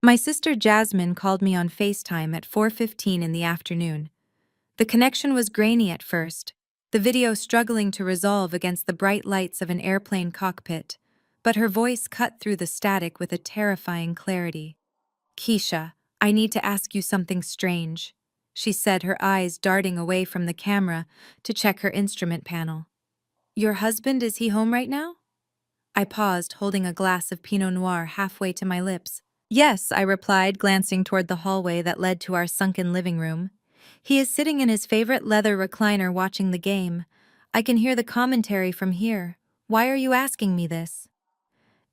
My sister Jasmine called me on FaceTime at 4:15 in the afternoon. The connection was grainy at first, the video struggling to resolve against the bright lights of an airplane cockpit, but her voice cut through the static with a terrifying clarity. "Keisha, I need to ask you something strange," she said, her eyes darting away from the camera to check her instrument panel. "Your husband, is he home right now?" I paused, holding a glass of Pinot Noir halfway to my lips. "Yes," I replied, glancing toward the hallway that led to our sunken living room. "He is sitting in his favorite leather recliner watching the game. I can hear the commentary from here. Why are you asking me this?"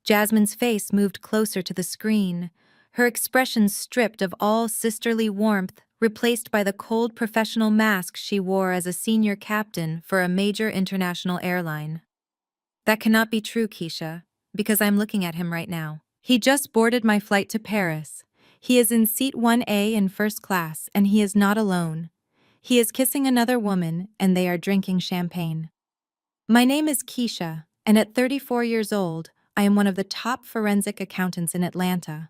Jasmine's face moved closer to the screen, her expression stripped of all sisterly warmth, replaced by the cold professional mask she wore as a senior captain for a major international airline. "That cannot be true, Keisha, because I'm looking at him right now. He just boarded my flight to Paris. He is in seat 1A in first class, and he is not alone. He is kissing another woman, and they are drinking champagne. My name is Keisha, and at 34 years old, I am one of the top forensic accountants in Atlanta.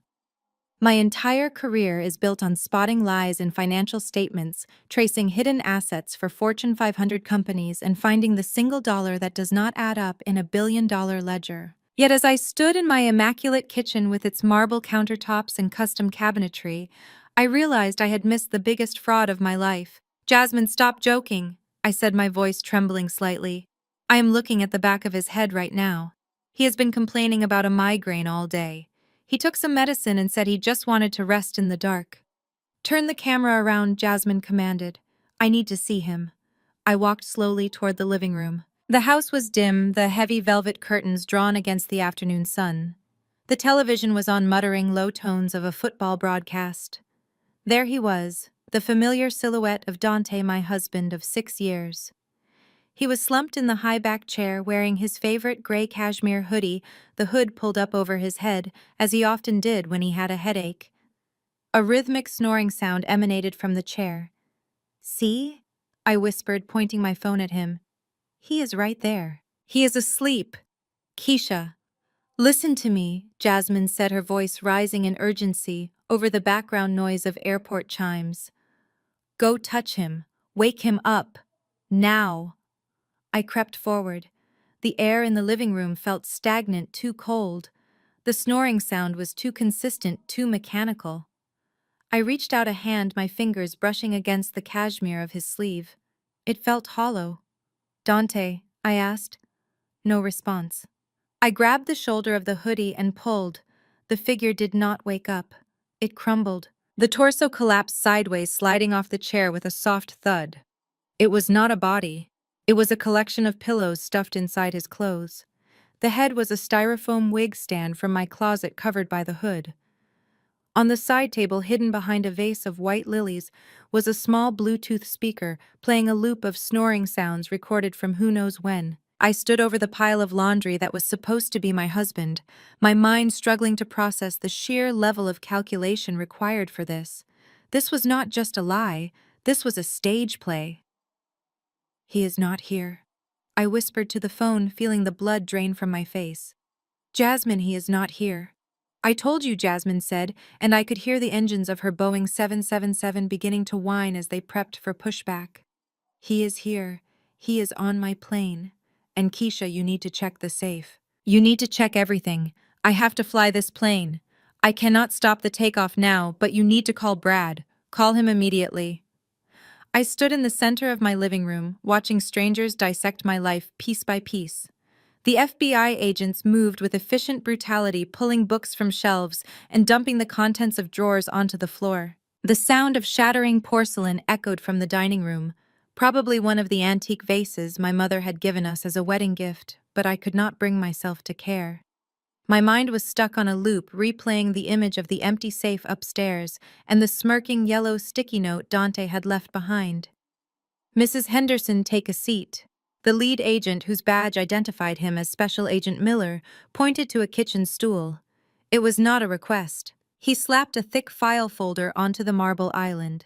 My entire career is built on spotting lies in financial statements, tracing hidden assets for Fortune 500 companies, and finding the single dollar that does not add up in a billion-dollar ledger. Yet as I stood in my immaculate kitchen with its marble countertops and custom cabinetry, I realized I had missed the biggest fraud of my life. "Jasmine, stop joking," I said, my voice trembling slightly. "I am looking at the back of his head right now. He has been complaining about a migraine all day. He took some medicine and said he just wanted to rest in the dark." "Turn the camera around," Jasmine commanded. "I need to see him." I walked slowly toward the living room. The house was dim, the heavy velvet curtains drawn against the afternoon sun. The television was on, muttering low tones of a football broadcast. There he was, the familiar silhouette of Dante, my husband of 6 years. He was slumped in the high-back chair, wearing his favorite gray cashmere hoodie, the hood pulled up over his head, as he often did when he had a headache. A rhythmic snoring sound emanated from the chair. "See?" I whispered, pointing my phone at him. "He is right there. He is asleep. Keisha." "Listen to me," Jasmine said, her voice rising in urgency over the background noise of airport chimes. "Go touch him. Wake him up. Now." I crept forward. The air in the living room felt stagnant, too cold. The snoring sound was too consistent, too mechanical. I reached out a hand, my fingers brushing against the cashmere of his sleeve. It felt hollow. "Dante?" I asked. No response. I grabbed the shoulder of the hoodie and pulled. The figure did not wake up. It crumbled. The torso collapsed sideways, sliding off the chair with a soft thud. It was not a body. It was a collection of pillows stuffed inside his clothes. The head was a styrofoam wig stand from my closet covered by the hood. On the side table, hidden behind a vase of white lilies, was a small Bluetooth speaker playing a loop of snoring sounds recorded from who knows when. I stood over the pile of laundry that was supposed to be my husband, my mind struggling to process the sheer level of calculation required for this. This was not just a lie, this was a stage play. "He is not here," I whispered to the phone, feeling the blood drain from my face. "Jasmine, he is not here." "I told you," Jasmine said, and I could hear the engines of her Boeing 777 beginning to whine as they prepped for pushback. "He is here. He is on my plane. And Keisha, you need to check the safe. You need to check everything. I have to fly this plane. I cannot stop the takeoff now, but you need to call Brad. Call him immediately." I stood in the center of my living room, watching strangers dissect my life piece by piece. The FBI agents moved with efficient brutality, pulling books from shelves and dumping the contents of drawers onto the floor. The sound of shattering porcelain echoed from the dining room, probably one of the antique vases my mother had given us as a wedding gift, but I could not bring myself to care. My mind was stuck on a loop, replaying the image of the empty safe upstairs and the smirking yellow sticky note Dante had left behind. "Mrs. Henderson, take a seat." The lead agent, whose badge identified him as Special Agent Miller, pointed to a kitchen stool. It was not a request. He slapped a thick file folder onto the marble island.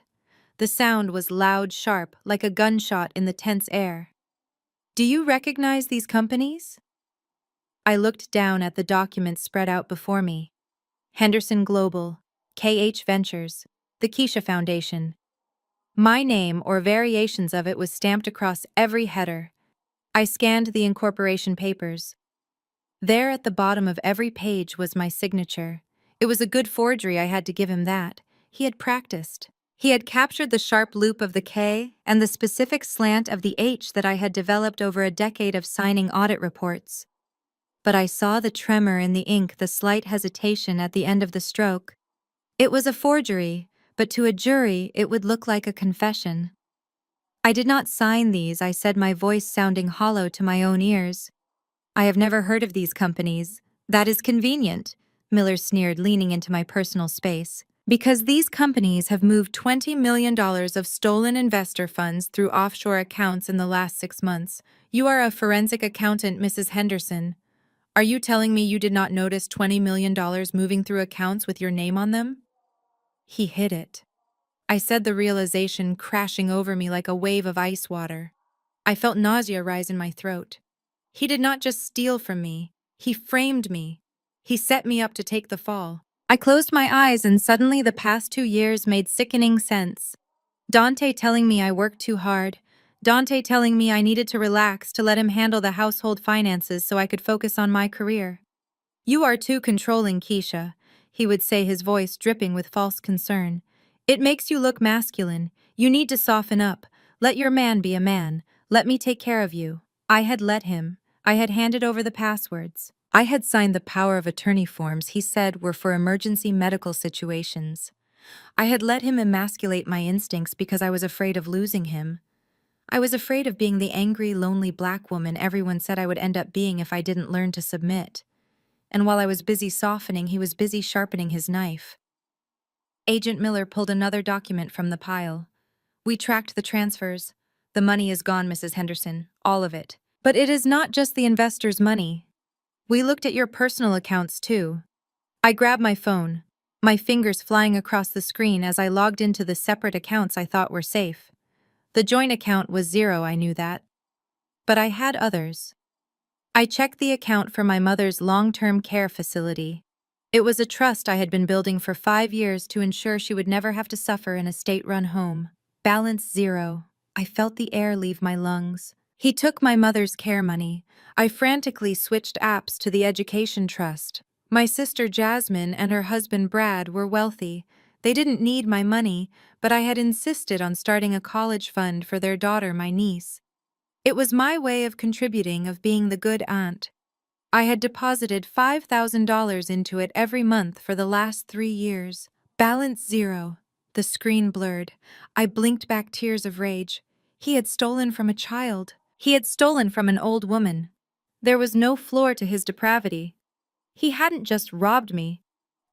The sound was loud, sharp, like a gunshot in the tense air. "Do you recognize these companies?" I looked down at the documents spread out before me. "Henderson Global, KH Ventures, the Keisha Foundation. My name or variations of it was stamped across every header. I scanned the incorporation papers. There at the bottom of every page was my signature. It was a good forgery, I had to give him that. He had practiced. He had captured the sharp loop of the K and the specific slant of the H that I had developed over a decade of signing audit reports. But I saw the tremor in the ink, the slight hesitation at the end of the stroke. It was a forgery, but to a jury it would look like a confession. I did not sign these, I said, my voice sounding hollow to my own ears. I have never heard of these companies. That is convenient, Miller sneered, leaning into my personal space. Because these companies have moved $20 million of stolen investor funds through offshore accounts in the last 6 months. You are a forensic accountant, Mrs. Henderson. Are you telling me you did not notice $20 million moving through accounts with your name on them? He hid it. I said, the realization crashing over me like a wave of ice water. I felt nausea rise in my throat. He did not just steal from me. He framed me. He set me up to take the fall. I closed my eyes and suddenly the past 2 years made sickening sense. Dante telling me I worked too hard. Dante telling me I needed to relax to let him handle the household finances so I could focus on my career. You are too controlling, Keisha, he would say, his voice dripping with false concern. It makes you look masculine. You need to soften up. Let your man be a man. Let me take care of you. I had let him. I had handed over the passwords. I had signed the power of attorney forms he said were for emergency medical situations. I had let him emasculate my instincts because I was afraid of losing him. I was afraid of being the angry, lonely black woman everyone said I would end up being if I didn't learn to submit. And while I was busy softening, he was busy sharpening his knife. Agent Miller pulled another document from the pile. We tracked the transfers. The money is gone, Mrs. Henderson, all of it. But it is not just the investors' money. We looked at your personal accounts, too. I grabbed my phone, my fingers flying across the screen as I logged into the separate accounts I thought were safe. The joint account was zero, I knew that. But I had others. I checked the account for my mother's long-term care facility. It was a trust I had been building for 5 years to ensure she would never have to suffer in a state-run home. Balance zero. I felt the air leave my lungs. He took my mother's care money. I frantically switched apps to the education trust. My sister Jasmine and her husband Brad were wealthy. They didn't need my money, but I had insisted on starting a college fund for their daughter, my niece. It was my way of contributing, of being the good aunt. I had deposited $5,000 into it every month for the last 3 years. Balance zero. The screen blurred. I blinked back tears of rage. He had stolen from a child. He had stolen from an old woman. There was no floor to his depravity. He hadn't just robbed me.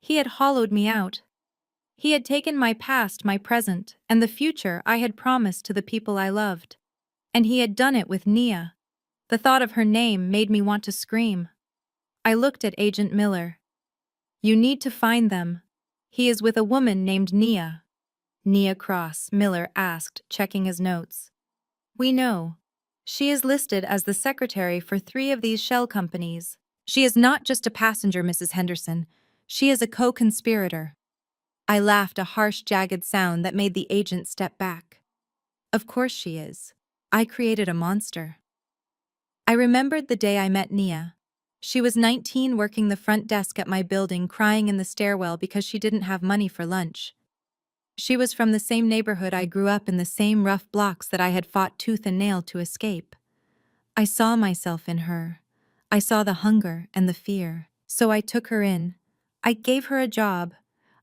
He had hollowed me out. He had taken my past, my present, and the future I had promised to the people I loved. And he had done it with Nia. The thought of her name made me want to scream. I looked at Agent Miller. You need to find them. He is with a woman named Nia. Nia Cross, Miller asked, checking his notes. We know. She is listed as the secretary for 3 of these shell companies. She is not just a passenger, Mrs. Henderson. She is a co-conspirator. I laughed, a harsh, jagged sound that made the agent step back. Of course she is. I created a monster. I remembered the day I met Nia. She was 19, working the front desk at my building, crying in the stairwell because she didn't have money for lunch. She was from the same neighborhood I grew up in, the same rough blocks that I had fought tooth and nail to escape. I saw myself in her. I saw the hunger and the fear. So I took her in. I gave her a job.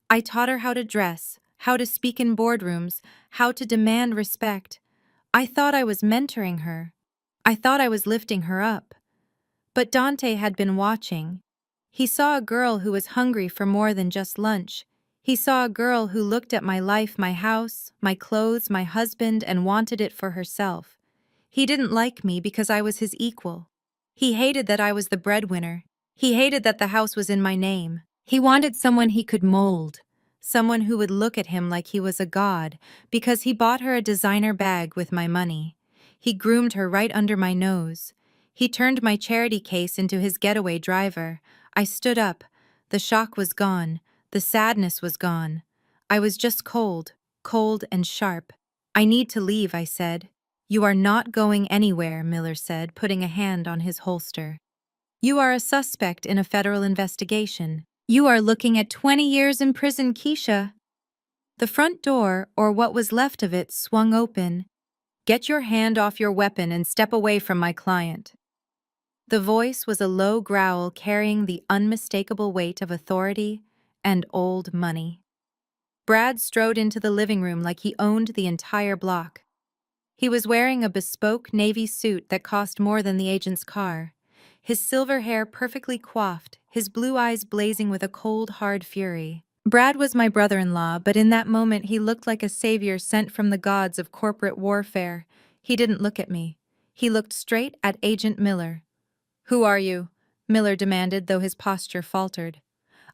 I taught her how to dress, how to speak in boardrooms, how to demand respect. I thought I was mentoring her. I thought I was lifting her up. But Dante had been watching. He saw a girl who was hungry for more than just lunch. He saw a girl who looked at my life, my house, my clothes, my husband, and wanted it for herself. He didn't like me because I was his equal. He hated that I was the breadwinner. He hated that the house was in my name. He wanted someone he could mold, someone who would look at him like he was a god, because he bought her a designer bag with my money. He groomed her right under my nose. He turned my charity case into his getaway driver. I stood up. The shock was gone. The sadness was gone. I was just cold, cold and sharp. I need to leave, I said. You are not going anywhere, Miller said, putting a hand on his holster. You are a suspect in a federal investigation. You are looking at 20 years in prison, Keisha. The front door, or what was left of it, swung open. Get your hand off your weapon and step away from my client. The voice was a low growl carrying the unmistakable weight of authority and old money. Brad strode into the living room like he owned the entire block. He was wearing a bespoke navy suit that cost more than the agent's car, his silver hair perfectly coiffed, his blue eyes blazing with a cold, hard fury. Brad was my brother-in-law, but in that moment he looked like a savior sent from the gods of corporate warfare. He didn't look at me. He looked straight at Agent Miller. "Who are you?" Miller demanded, though his posture faltered.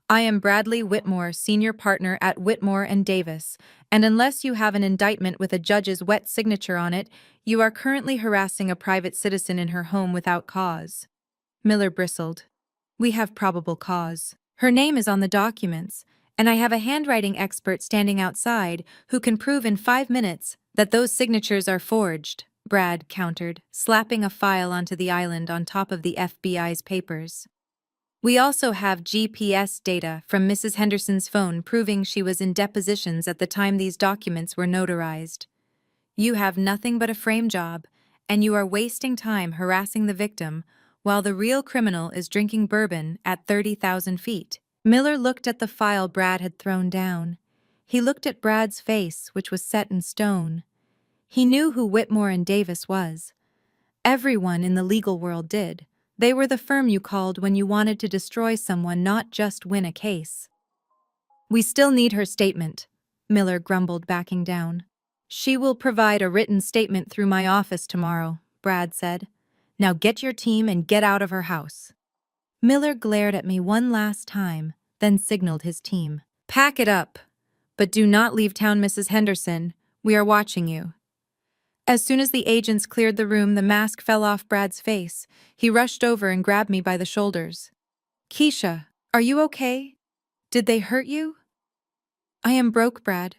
"I am Bradley Whitmore, senior partner at Whitmore and Davis, and unless you have an indictment with a judge's wet signature on it, you are currently harassing a private citizen in her home without cause." Miller bristled. "We have probable cause. Her name is on the documents, and I have a handwriting expert standing outside who can prove in 5 minutes that those signatures are forged," Brad countered, slapping a file onto the island on top of the FBI's papers. "We also have GPS data from Mrs. Henderson's phone proving she was in depositions at the time these documents were notarized. You have nothing but a frame job, and you are wasting time harassing the victim while the real criminal is drinking bourbon at 30,000 feet. Miller looked at the file Brad had thrown down. He looked at Brad's face, which was set in stone. He knew who Whitmore and Davis was. Everyone in the legal world did. They were the firm you called when you wanted to destroy someone, not just win a case. "We still need her statement," Miller grumbled, backing down. "She will provide a written statement through my office tomorrow," Brad said. "Now get your team and get out of her house." Miller glared at me one last time, then signaled his team. "Pack it up, but do not leave town, Mrs. Henderson. We are watching you." As soon as the agents cleared the room, the mask fell off Brad's face. He rushed over and grabbed me by the shoulders. "Keisha, are you okay? Did they hurt you?" "I am broke, Brad,"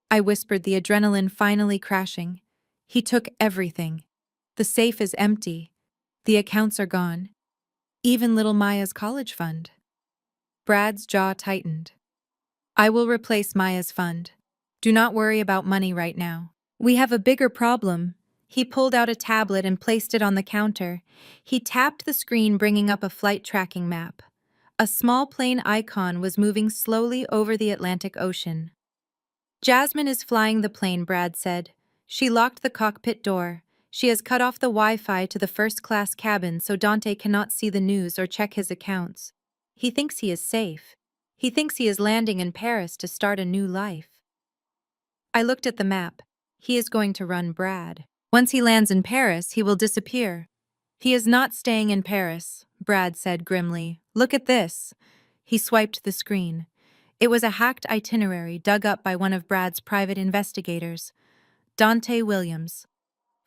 I whispered, the adrenaline finally crashing. "He took everything. The safe is empty. The accounts are gone. Even little Maya's college fund." Brad's jaw tightened. "I will replace Maya's fund. Do not worry about money right now. We have a bigger problem." He pulled out a tablet and placed it on the counter. He tapped the screen, bringing up a flight tracking map. A small plane icon was moving slowly over the Atlantic Ocean. "Jasmine is flying the plane," Brad said. "She locked the cockpit door. She has cut off the Wi-Fi to the first-class cabin so Dante cannot see the news or check his accounts. He thinks he is safe. He thinks he is landing in Paris to start a new life." I looked at the map. He is going to run Brad. Once he lands in Paris, he will disappear. "He is not staying in Paris," Brad said grimly. "Look at this." He swiped the screen. It was a hacked itinerary dug up by one of Brad's private investigators. Dante Williams.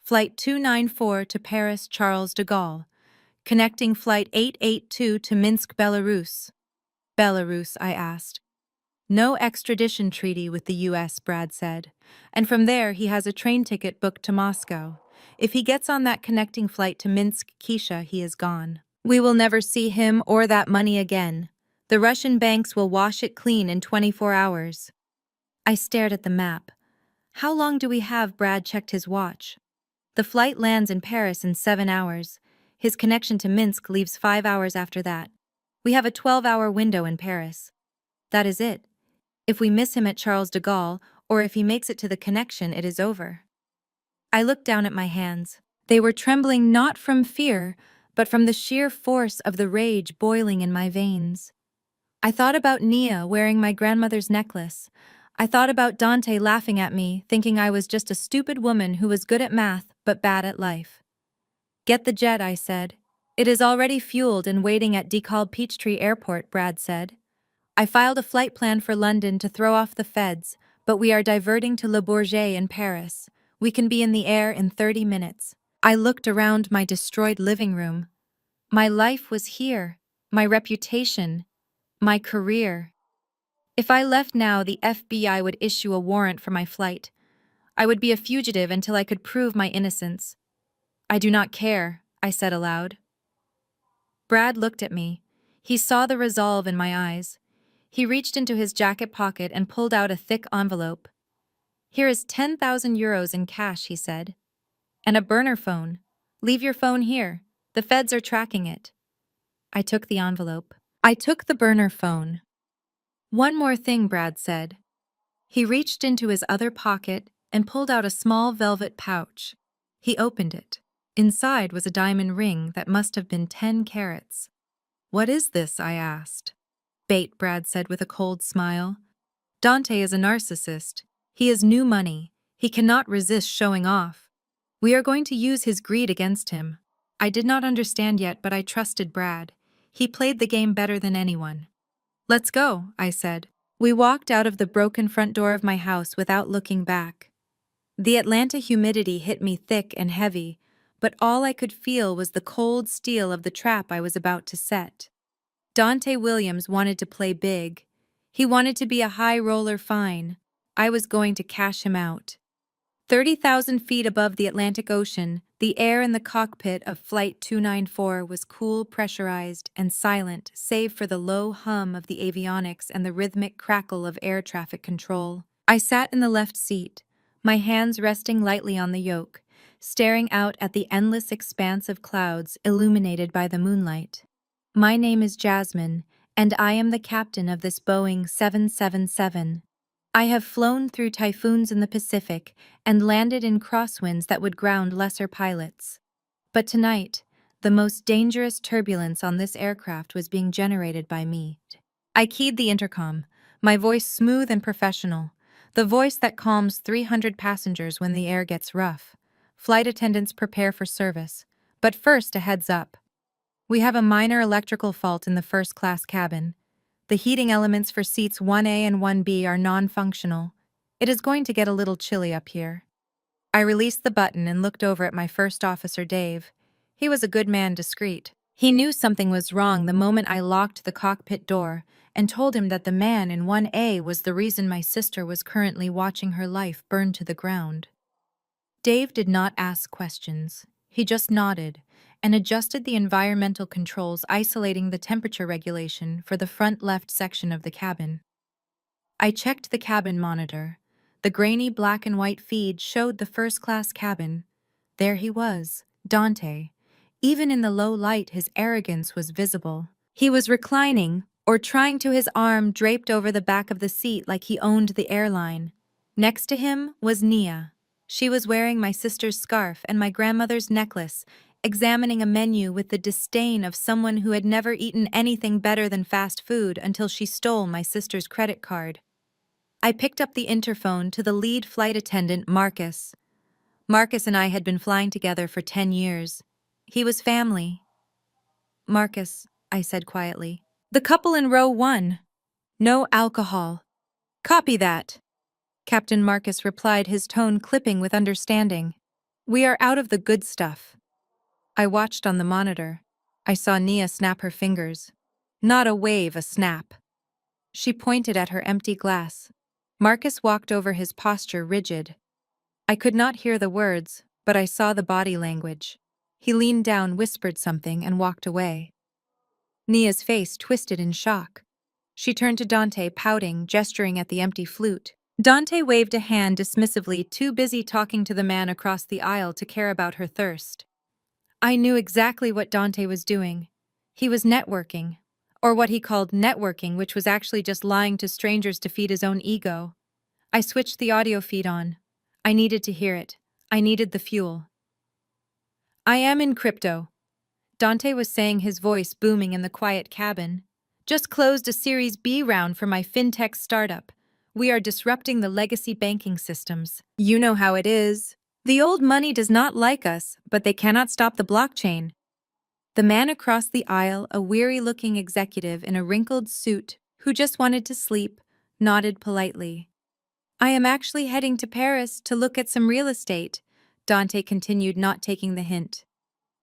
Flight 294 to Paris Charles de Gaulle. Connecting Flight 882 to Minsk, Belarus. "Belarus?" I asked. "No extradition treaty with the US," Brad said. "And from there he has a train ticket booked to Moscow. If he gets on that connecting flight to Minsk, Keisha, he is gone. We will never see him or that money again. The Russian banks will wash it clean in 24 hours. I stared at the map. "How long do we have?" Brad checked his watch. "The flight lands in Paris in 7 hours. His connection to Minsk leaves 5 hours after that. We have a 12-hour window in Paris. That is it. If we miss him at Charles de Gaulle, or if he makes it to the connection, it is over." I looked down at my hands. They were trembling not from fear, but from the sheer force of the rage boiling in my veins. I thought about Nia wearing my grandmother's necklace. I thought about Dante laughing at me, thinking I was just a stupid woman who was good at math but bad at life. "Get the jet," I said. "It is already fueled and waiting at DeKalb Peachtree Airport," Brad said. "I filed a flight plan for London to throw off the feds, but we are diverting to Le Bourget in Paris. We can be in the air in 30 minutes. I looked around my destroyed living room. My life was here, my reputation, my career. If I left now, the FBI would issue a warrant for my flight. I would be a fugitive until I could prove my innocence. I do not care, I said aloud. Brad looked at me. He saw the resolve in my eyes. He reached into his jacket pocket and pulled out a thick envelope. Here is 10,000 euros in cash, he said. And a burner phone. Leave your phone here. The feds are tracking it. I took the envelope. I took the burner phone. One more thing, Brad said. He reached into his other pocket and pulled out a small velvet pouch. He opened it. Inside was a diamond ring that must have been 10 carats. What is this? I asked. Bait, Brad said with a cold smile. Dante is a narcissist. He is new money. He cannot resist showing off. We are going to use his greed against him. I did not understand yet, but I trusted Brad. He played the game better than anyone. Let's go, I said. We walked out of the broken front door of my house without looking back. The Atlanta humidity hit me thick and heavy, but all I could feel was the cold steel of the trap I was about to set. Dante Williams wanted to play big. He wanted to be a high roller fine. I was going to cash him out. 30,000 feet above the Atlantic Ocean, the air in the cockpit of Flight 294 was cool, pressurized, and silent, save for the low hum of the avionics and the rhythmic crackle of air traffic control. I sat in the left seat, my hands resting lightly on the yoke, staring out at the endless expanse of clouds illuminated by the moonlight. My name is Jasmine, and I am the captain of this Boeing 777. I have flown through typhoons in the Pacific and landed in crosswinds that would ground lesser pilots. But tonight, the most dangerous turbulence on this aircraft was being generated by me. I keyed the intercom, my voice smooth and professional, the voice that calms 300 passengers when the air gets rough. Flight attendants prepare for service, but first a heads up. We have a minor electrical fault in the first-class cabin. The heating elements for seats 1A and 1B are non-functional. It is going to get a little chilly up here. I released the button and looked over at my first officer, Dave. He was a good man, discreet. He knew something was wrong the moment I locked the cockpit door and told him that the man in 1A was the reason my sister was currently watching her life burn to the ground. Dave did not ask questions. He just nodded and adjusted the environmental controls isolating the temperature regulation for the front left section of the cabin. I checked the cabin monitor. The grainy black and white feed showed the first-class cabin. There he was, Dante. Even in the low light, his arrogance was visible. He was reclining, or trying to, his arm draped over the back of the seat like he owned the airline. Next to him was Nia. She was wearing my sister's scarf and my grandmother's necklace, examining a menu with the disdain of someone who had never eaten anything better than fast food until she stole my sister's credit card. I picked up the interphone to the lead flight attendant, Marcus. Marcus and I had been flying together for 10 years. He was family. Marcus, I said quietly. The couple in row 1. No alcohol. Copy that. Captain Marcus replied, his tone clipping with understanding. We are out of the good stuff. I watched on the monitor. I saw Nia snap her fingers. Not a wave, a snap. She pointed at her empty glass. Marcus walked over, his posture rigid. I could not hear the words, but I saw the body language. He leaned down, whispered something, and walked away. Nia's face twisted in shock. She turned to Dante, pouting, gesturing at the empty flute. Dante waved a hand dismissively, too busy talking to the man across the aisle to care about her thirst. I knew exactly what Dante was doing. He was networking, or what he called networking, which was actually just lying to strangers to feed his own ego. I switched the audio feed on. I needed to hear it. I needed the fuel. I am in crypto, Dante was saying, his voice booming in the quiet cabin. Just closed a Series B round for my fintech startup. We are disrupting the legacy banking systems. You know how it is. The old money does not like us, but they cannot stop the blockchain. The man across the aisle, a weary-looking executive in a wrinkled suit who just wanted to sleep, nodded politely. I am actually heading to Paris to look at some real estate, Dante continued, not taking the hint.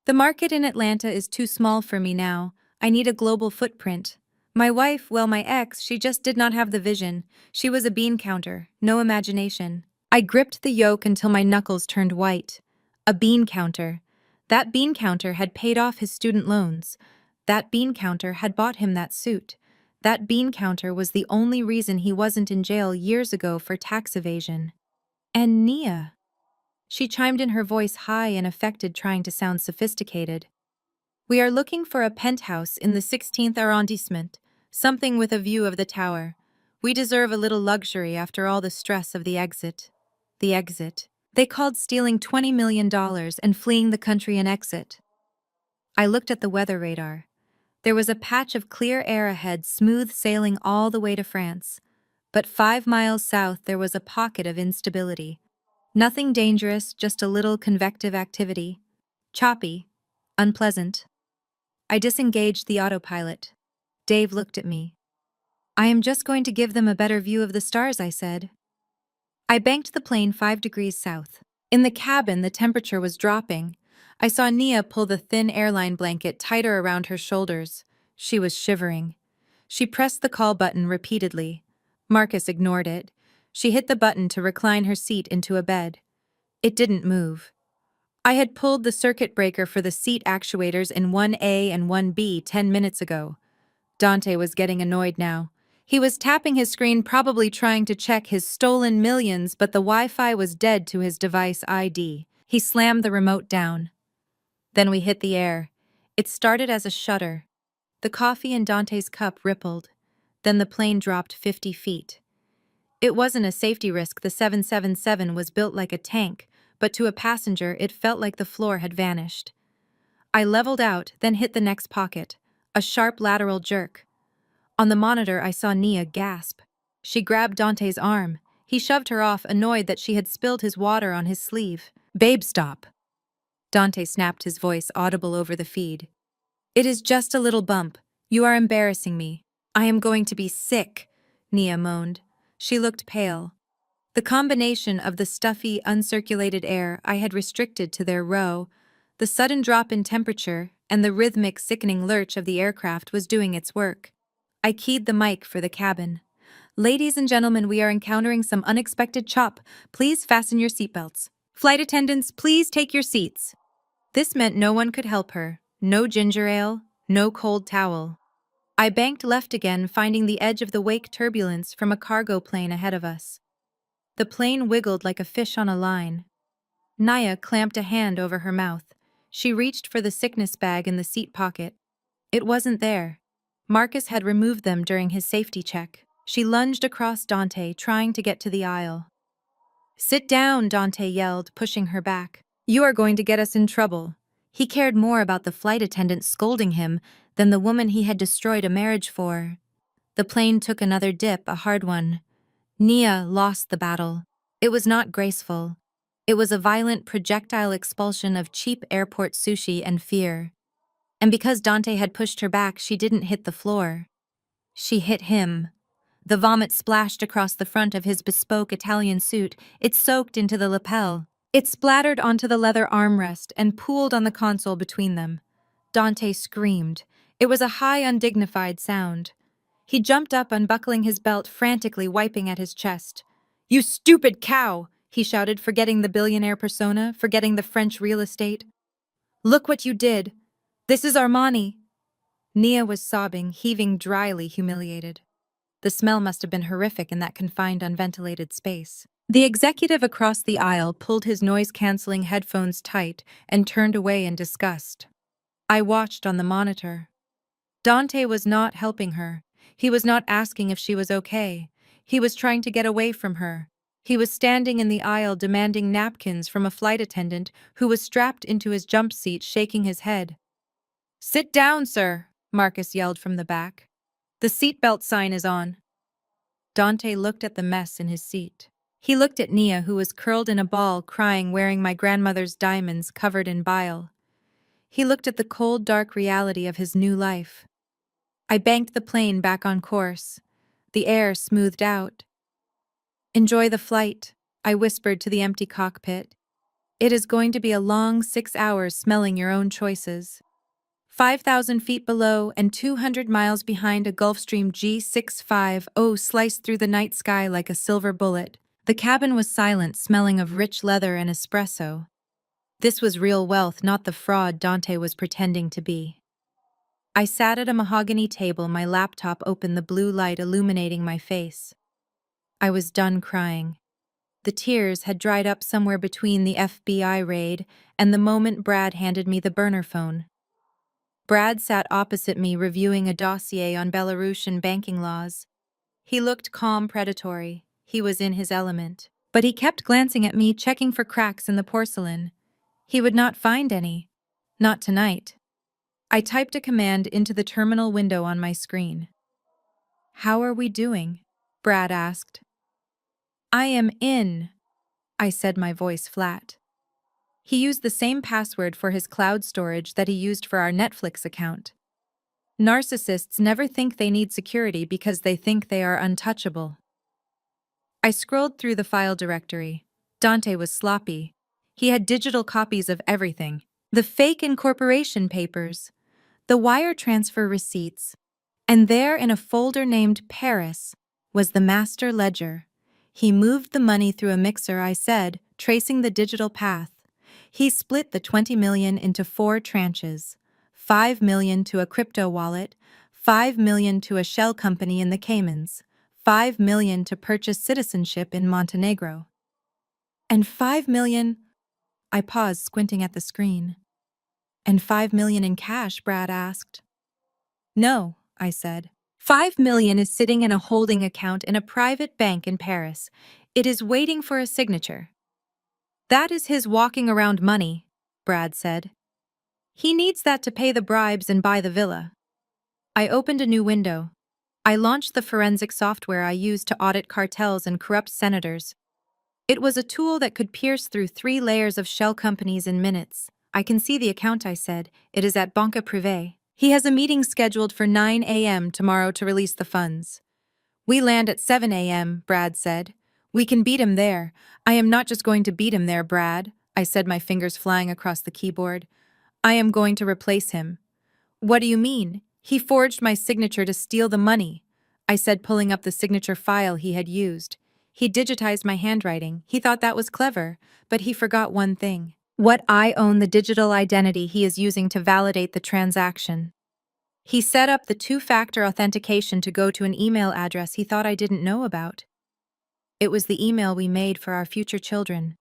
The market in Atlanta is too small for me now. I need a global footprint. My wife, well, my ex, she just did not have the vision. She was a bean counter, no imagination. I gripped the yoke until my knuckles turned white. A bean counter. That bean counter had paid off his student loans. That bean counter had bought him that suit. That bean counter was the only reason he wasn't in jail years ago for tax evasion. And Nia. She chimed in, her voice high and affected, trying to sound sophisticated. We are looking for a penthouse in the 16th arrondissement, something with a view of the tower. We deserve a little luxury after all the stress of the exit. The exit. They called stealing $20 million and fleeing the country an exit. I looked at the weather radar. There was a patch of clear air ahead, smooth sailing all the way to France. But 5 miles south there was a pocket of instability. Nothing dangerous, just a little convective activity. Choppy. Unpleasant. I disengaged the autopilot. Dave looked at me. I am just going to give them a better view of the stars, I said. I banked the plane 5 degrees south. In the cabin, the temperature was dropping. I saw Nia pull the thin airline blanket tighter around her shoulders. She was shivering. She pressed the call button repeatedly. Marcus ignored it. She hit the button to recline her seat into a bed. It didn't move. I had pulled the circuit breaker for the seat actuators in 1A and 1B 10 minutes ago. Dante was getting annoyed now. He was tapping his screen, probably trying to check his stolen millions, but the Wi-Fi was dead to his device ID. He slammed the remote down. Then we hit the air. It started as a shudder. The coffee in Dante's cup rippled. Then the plane dropped 50 feet. It wasn't a safety risk. The 777 was built like a tank, but to a passenger it felt like the floor had vanished. I leveled out, then hit the next pocket. A sharp lateral jerk. On the monitor I saw Nia gasp. She grabbed Dante's arm. He shoved her off, annoyed that she had spilled his water on his sleeve. "Babe, stop." Dante snapped, his voice audible over the feed. "It is just a little bump. You are embarrassing me. I am going to be sick," Nia moaned. She looked pale. The combination of the stuffy, uncirculated air I had restricted to their row, the sudden drop in temperature, and the rhythmic, sickening lurch of the aircraft was doing its work. I keyed the mic for the cabin. "Ladies and gentlemen, we are encountering some unexpected chop. Please fasten your seatbelts. Flight attendants, please take your seats." This meant no one could help her. No ginger ale, no cold towel. I banked left again, finding the edge of the wake turbulence from a cargo plane ahead of us. The plane wiggled like a fish on a line. Nia clamped a hand over her mouth. She reached for the sickness bag in the seat pocket. It wasn't there. Marcus had removed them during his safety check. She lunged across Dante, trying to get to the aisle. "Sit down," Dante yelled, pushing her back. "You are going to get us in trouble." He cared more about the flight attendant scolding him than the woman he had destroyed a marriage for. The plane took another dip, a hard one. Nia lost the battle. It was not graceful. It was a violent projectile expulsion of cheap airport sushi and fear. And because Dante had pushed her back, she didn't hit the floor. She hit him. The vomit splashed across the front of his bespoke Italian suit. It soaked into the lapel. It splattered onto the leather armrest and pooled on the console between them. Dante screamed. It was a high, undignified sound. He jumped up, unbuckling his belt, frantically wiping at his chest. "You stupid cow!" he shouted, forgetting the billionaire persona, forgetting the French real estate. "Look what you did! This is Armani!" Nia was sobbing, heaving dryly, humiliated. The smell must have been horrific in that confined, unventilated space. The executive across the aisle pulled his noise-canceling headphones tight and turned away in disgust. I watched on the monitor. Dante was not helping her. He was not asking if she was okay. He was trying to get away from her. He was standing in the aisle demanding napkins from a flight attendant who was strapped into his jump seat, shaking his head. "Sit down, sir," Marcus yelled from the back. "The seatbelt sign is on." Dante looked at the mess in his seat. He looked at Nia, who was curled in a ball, crying, wearing my grandmother's diamonds covered in bile. He looked at the cold, dark reality of his new life. I banked the plane back on course. The air smoothed out. "Enjoy the flight," I whispered to the empty cockpit. "It is going to be a long 6 hours smelling your own choices." 5,000 feet below and 200 miles behind, a Gulfstream G650 sliced through the night sky like a silver bullet. The cabin was silent, smelling of rich leather and espresso. This was real wealth, not the fraud Dante was pretending to be. I sat at a mahogany table, my laptop open, the blue light illuminating my face. I was done crying. The tears had dried up somewhere between the FBI raid and the moment Brad handed me the burner phone. Brad sat opposite me, reviewing a dossier on Belarusian banking laws. He looked calm, predatory. He was in his element. But he kept glancing at me, checking for cracks in the porcelain. He would not find any. Not tonight. I typed a command into the terminal window on my screen. "How are we doing?" Brad asked. "I am in," I said, my voice flat. He used the same password for his cloud storage that he used for our Netflix account. Narcissists never think they need security because they think they are untouchable. I scrolled through the file directory. Dante was sloppy. He had digital copies of everything. The fake incorporation papers, the wire transfer receipts, and there in a folder named Paris was the master ledger. He moved the money through a mixer, I said, tracing the digital path. He split the 20 million into 4 tranches. 5 million to a crypto wallet, 5 million to a shell company in the Caymans, 5 million to purchase citizenship in Montenegro. And 5 million, I paused, squinting at the screen. And 5 million in cash, Brad asked. No, I said. 5 million is sitting in a holding account in a private bank in Paris. It is waiting for a signature. That is his walking around money, Brad said. He needs that to pay the bribes and buy the villa. I opened a new window. I launched the forensic software I used to audit cartels and corrupt senators. It was a tool that could pierce through 3 layers of shell companies in minutes. I can see the account, I said. It is at Banca Privée. He has a meeting scheduled for 9 a.m. tomorrow to release the funds. We land at 7 a.m., Brad said. We can beat him there. I am not just going to beat him there, Brad, I said, my fingers flying across the keyboard. I am going to replace him. What do you mean? He forged my signature to steal the money, I said, pulling up the signature file he had used. He digitized my handwriting. He thought that was clever, but he forgot one thing. What I own, the digital identity he is using to validate the transaction. He set up the 2-factor authentication to go to an email address he thought I didn't know about. It was the email we made for our future children,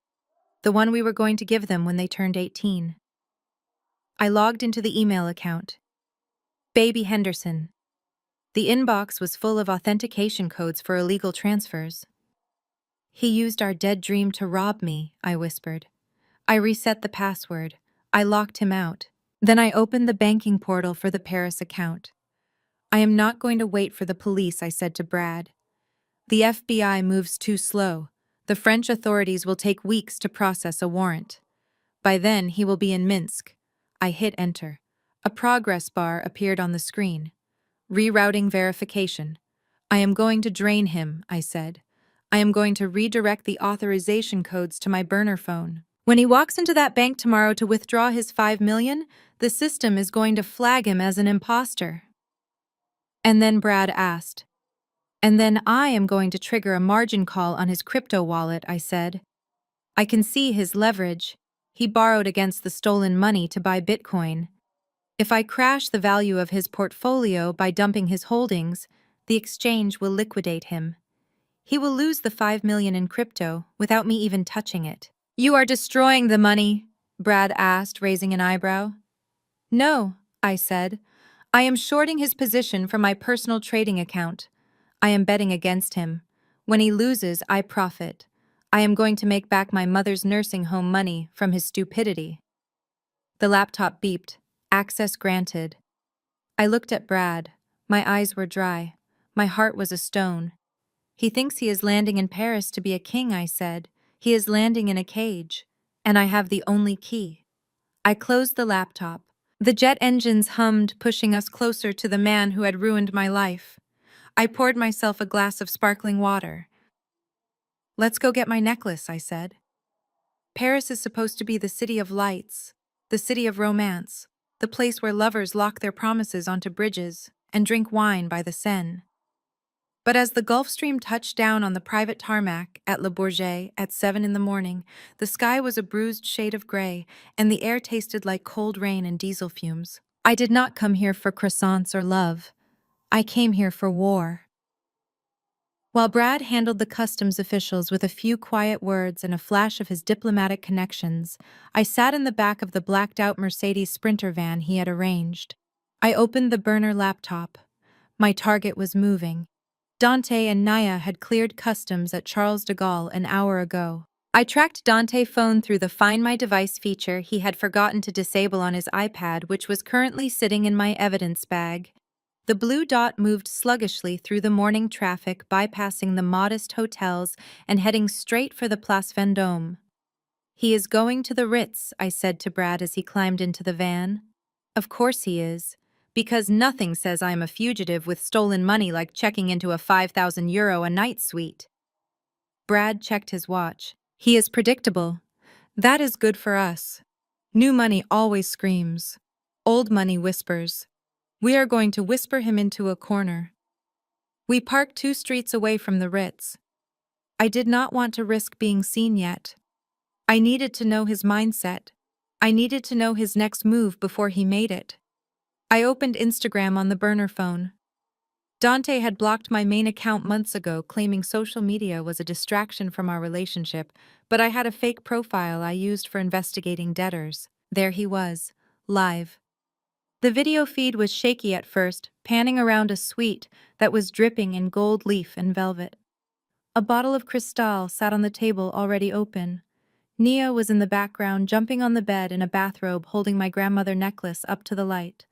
the one we were going to give them when they turned 18. I logged into the email account. Baby Henderson. The inbox was full of authentication codes for illegal transfers. He used our dead dream to rob me, I whispered. I reset the password. I locked him out. Then I opened the banking portal for the Paris account. I am not going to wait for the police, I said to Brad. The FBI moves too slow. The French authorities will take weeks to process a warrant. By then, he will be in Minsk. I hit enter. A progress bar appeared on the screen. Rerouting verification. I am going to drain him, I said. I am going to redirect the authorization codes to my burner phone. When he walks into that bank tomorrow to withdraw his 5 million, the system is going to flag him as an imposter. And then Brad asked. And then I am going to trigger a margin call on his crypto wallet, I said. I can see his leverage. He borrowed against the stolen money to buy Bitcoin. If I crash the value of his portfolio by dumping his holdings, the exchange will liquidate him. He will lose the 5 million in crypto without me even touching it. You are destroying the money, Brad asked, raising an eyebrow. No, I said. I am shorting his position from my personal trading account. I am betting against him. When he loses, I profit. I am going to make back my mother's nursing home money from his stupidity. The laptop beeped. Access granted. I looked at Brad. My eyes were dry. My heart was a stone. He thinks he is landing in Paris to be a king, I said. He is landing in a cage. And I have the only key. I closed the laptop. The jet engines hummed, pushing us closer to the man who had ruined my life. I poured myself a glass of sparkling water. Let's go get my necklace, I said. Paris is supposed to be the city of lights, the city of romance. the place where lovers lock their promises onto bridges and drink wine by the Seine. But as the Gulf Stream touched down on the private tarmac at Le Bourget at 7 in the morning, the sky was a bruised shade of gray, and the air tasted like cold rain and diesel fumes. I did not come here for croissants or love. I came here for war. While Brad handled the customs officials with a few quiet words and a flash of his diplomatic connections, I sat in the back of the blacked-out Mercedes Sprinter van he had arranged. I opened the burner laptop. My target was moving. Dante and Naya had cleared customs at Charles de Gaulle an hour ago. I tracked Dante's phone through the Find My Device feature he had forgotten to disable on his iPad, which was currently sitting in my evidence bag. The blue dot moved sluggishly through the morning traffic, bypassing the modest hotels and heading straight for the Place Vendôme. "He is going to the Ritz," I said to Brad as he climbed into the van. "Of course he is. Because nothing says I am a fugitive with stolen money like checking into a €5,000 a night suite." Brad checked his watch. "He is predictable. That is good for us. New money always screams. Old money whispers. We are going to whisper him into a corner." We parked 2 streets away from the Ritz. I did not want to risk being seen yet. I needed to know his mindset. I needed to know his next move before he made it. I opened Instagram on the burner phone. Dante had blocked my main account months ago, claiming social media was a distraction from our relationship, but I had a fake profile I used for investigating debtors. There he was, live. The video feed was shaky at first, panning around a suite that was dripping in gold leaf and velvet. A bottle of Cristal sat on the table already open. Nia was in the background, jumping on the bed in a bathrobe, holding my grandmother necklace up to the light.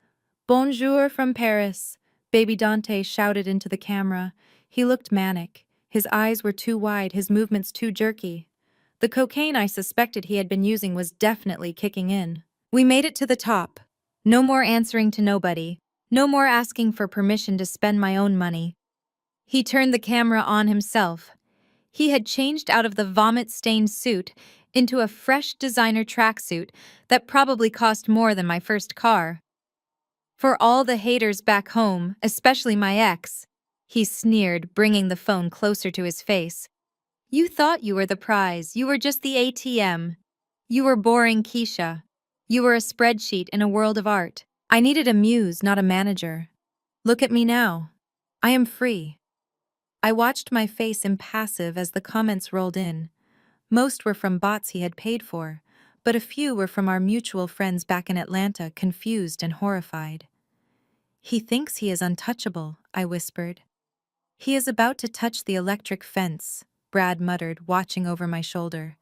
"Bonjour from Paris," baby Dante shouted into the camera. He looked manic. His eyes were too wide, his movements too jerky. The cocaine I suspected he had been using was definitely kicking in. We made it to the top. No more answering to nobody. No more asking for permission to spend my own money. He turned the camera on himself. He had changed out of the vomit-stained suit into a fresh designer tracksuit that probably cost more than my first car. "For all the haters back home, especially my ex," he sneered, bringing the phone closer to his face. "You thought you were the prize. You were just the ATM. You were boring Keisha. You were a spreadsheet in a world of art. I needed a muse, not a manager. Look at me now. I am free." I watched my face impassive as the comments rolled in. Most were from bots he had paid for, but a few were from our mutual friends back in Atlanta, confused and horrified. "He thinks he is untouchable," I whispered. "He is about to touch the electric fence," Brad muttered, watching over my shoulder.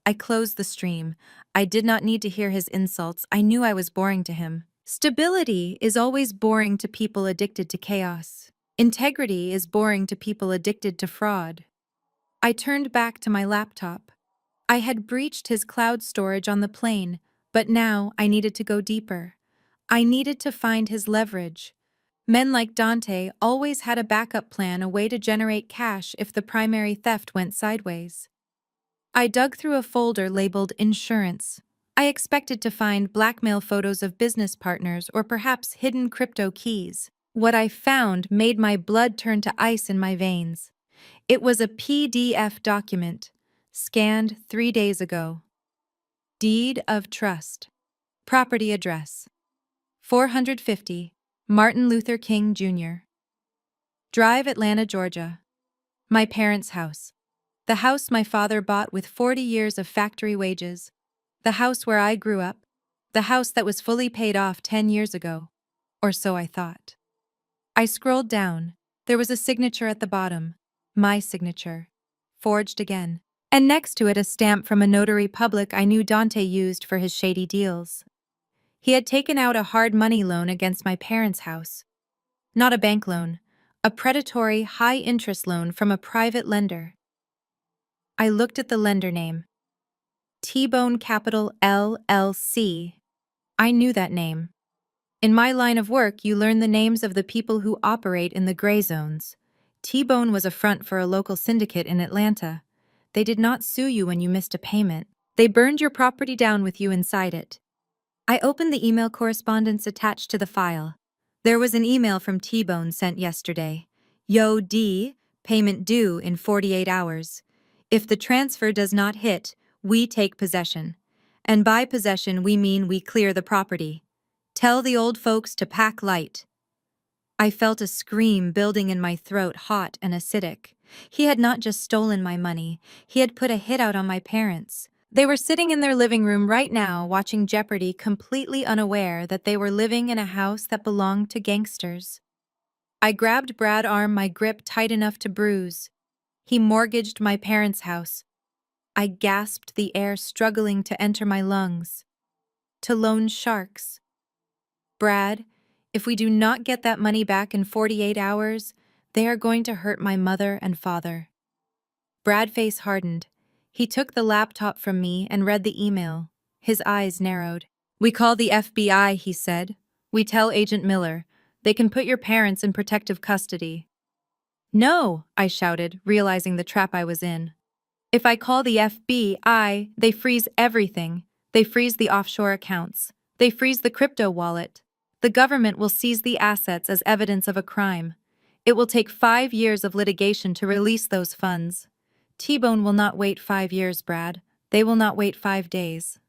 I closed the stream. I did not need to hear his insults. I knew I was boring to him. Stability is always boring to people addicted to chaos. Integrity is boring to people addicted to fraud. I turned back to my laptop. I had breached his cloud storage on the plane, but now I needed to go deeper. I needed to find his leverage. Men like Dante always had a backup plan, a way to generate cash if the primary theft went sideways. I dug through a folder labeled Insurance. I expected to find blackmail photos of business partners or perhaps hidden crypto keys. What I found made my blood turn to ice in my veins. It was a PDF document, scanned 3 days ago. Deed of Trust. Property address: 450 Martin Luther King Jr. Drive, Atlanta, Georgia. My parents' house. The house my father bought with 40 years of factory wages. The house where I grew up. The house that was fully paid off 10 years ago. Or so I thought. I scrolled down. There was a signature at the bottom. My signature. Forged again. And next to it a stamp from a notary public I knew Dante used for his shady deals. He had taken out a hard money loan against my parents' house. Not a bank loan. A predatory, high-interest loan from a private lender. I looked at the lender name. T-Bone Capital LLC. I knew that name. In my line of work, you learn the names of the people who operate in the gray zones. T-Bone was a front for a local syndicate in Atlanta. They did not sue you when you missed a payment. They burned your property down with you inside it. I opened the email correspondence attached to the file. There was an email from T-Bone sent yesterday. Yo D, payment due in 48 hours. If the transfer does not hit, we take possession. And by possession we mean we clear the property. Tell the old folks to pack light. I felt a scream building in my throat, hot and acidic. He had not just stolen my money, he had put a hit out on my parents. They were sitting in their living room right now watching Jeopardy, completely unaware that they were living in a house that belonged to gangsters. I grabbed Brad's arm, my grip tight enough to bruise. He mortgaged my parents' house. I gasped, the air struggling to enter my lungs. To loan sharks. Brad, if we do not get that money back in 48 hours, they are going to hurt my mother and father. Brad's face hardened. He took the laptop from me and read the email. His eyes narrowed. We call the FBI, he said. We tell Agent Miller. They can put your parents in protective custody. No, I shouted, realizing the trap I was in. If I call the FBI, they freeze everything. They freeze the offshore accounts. They freeze the crypto wallet. The government will seize the assets as evidence of a crime. It will take 5 years of litigation to release those funds. T-Bone will not wait 5 years, Brad. They will not wait 5 days.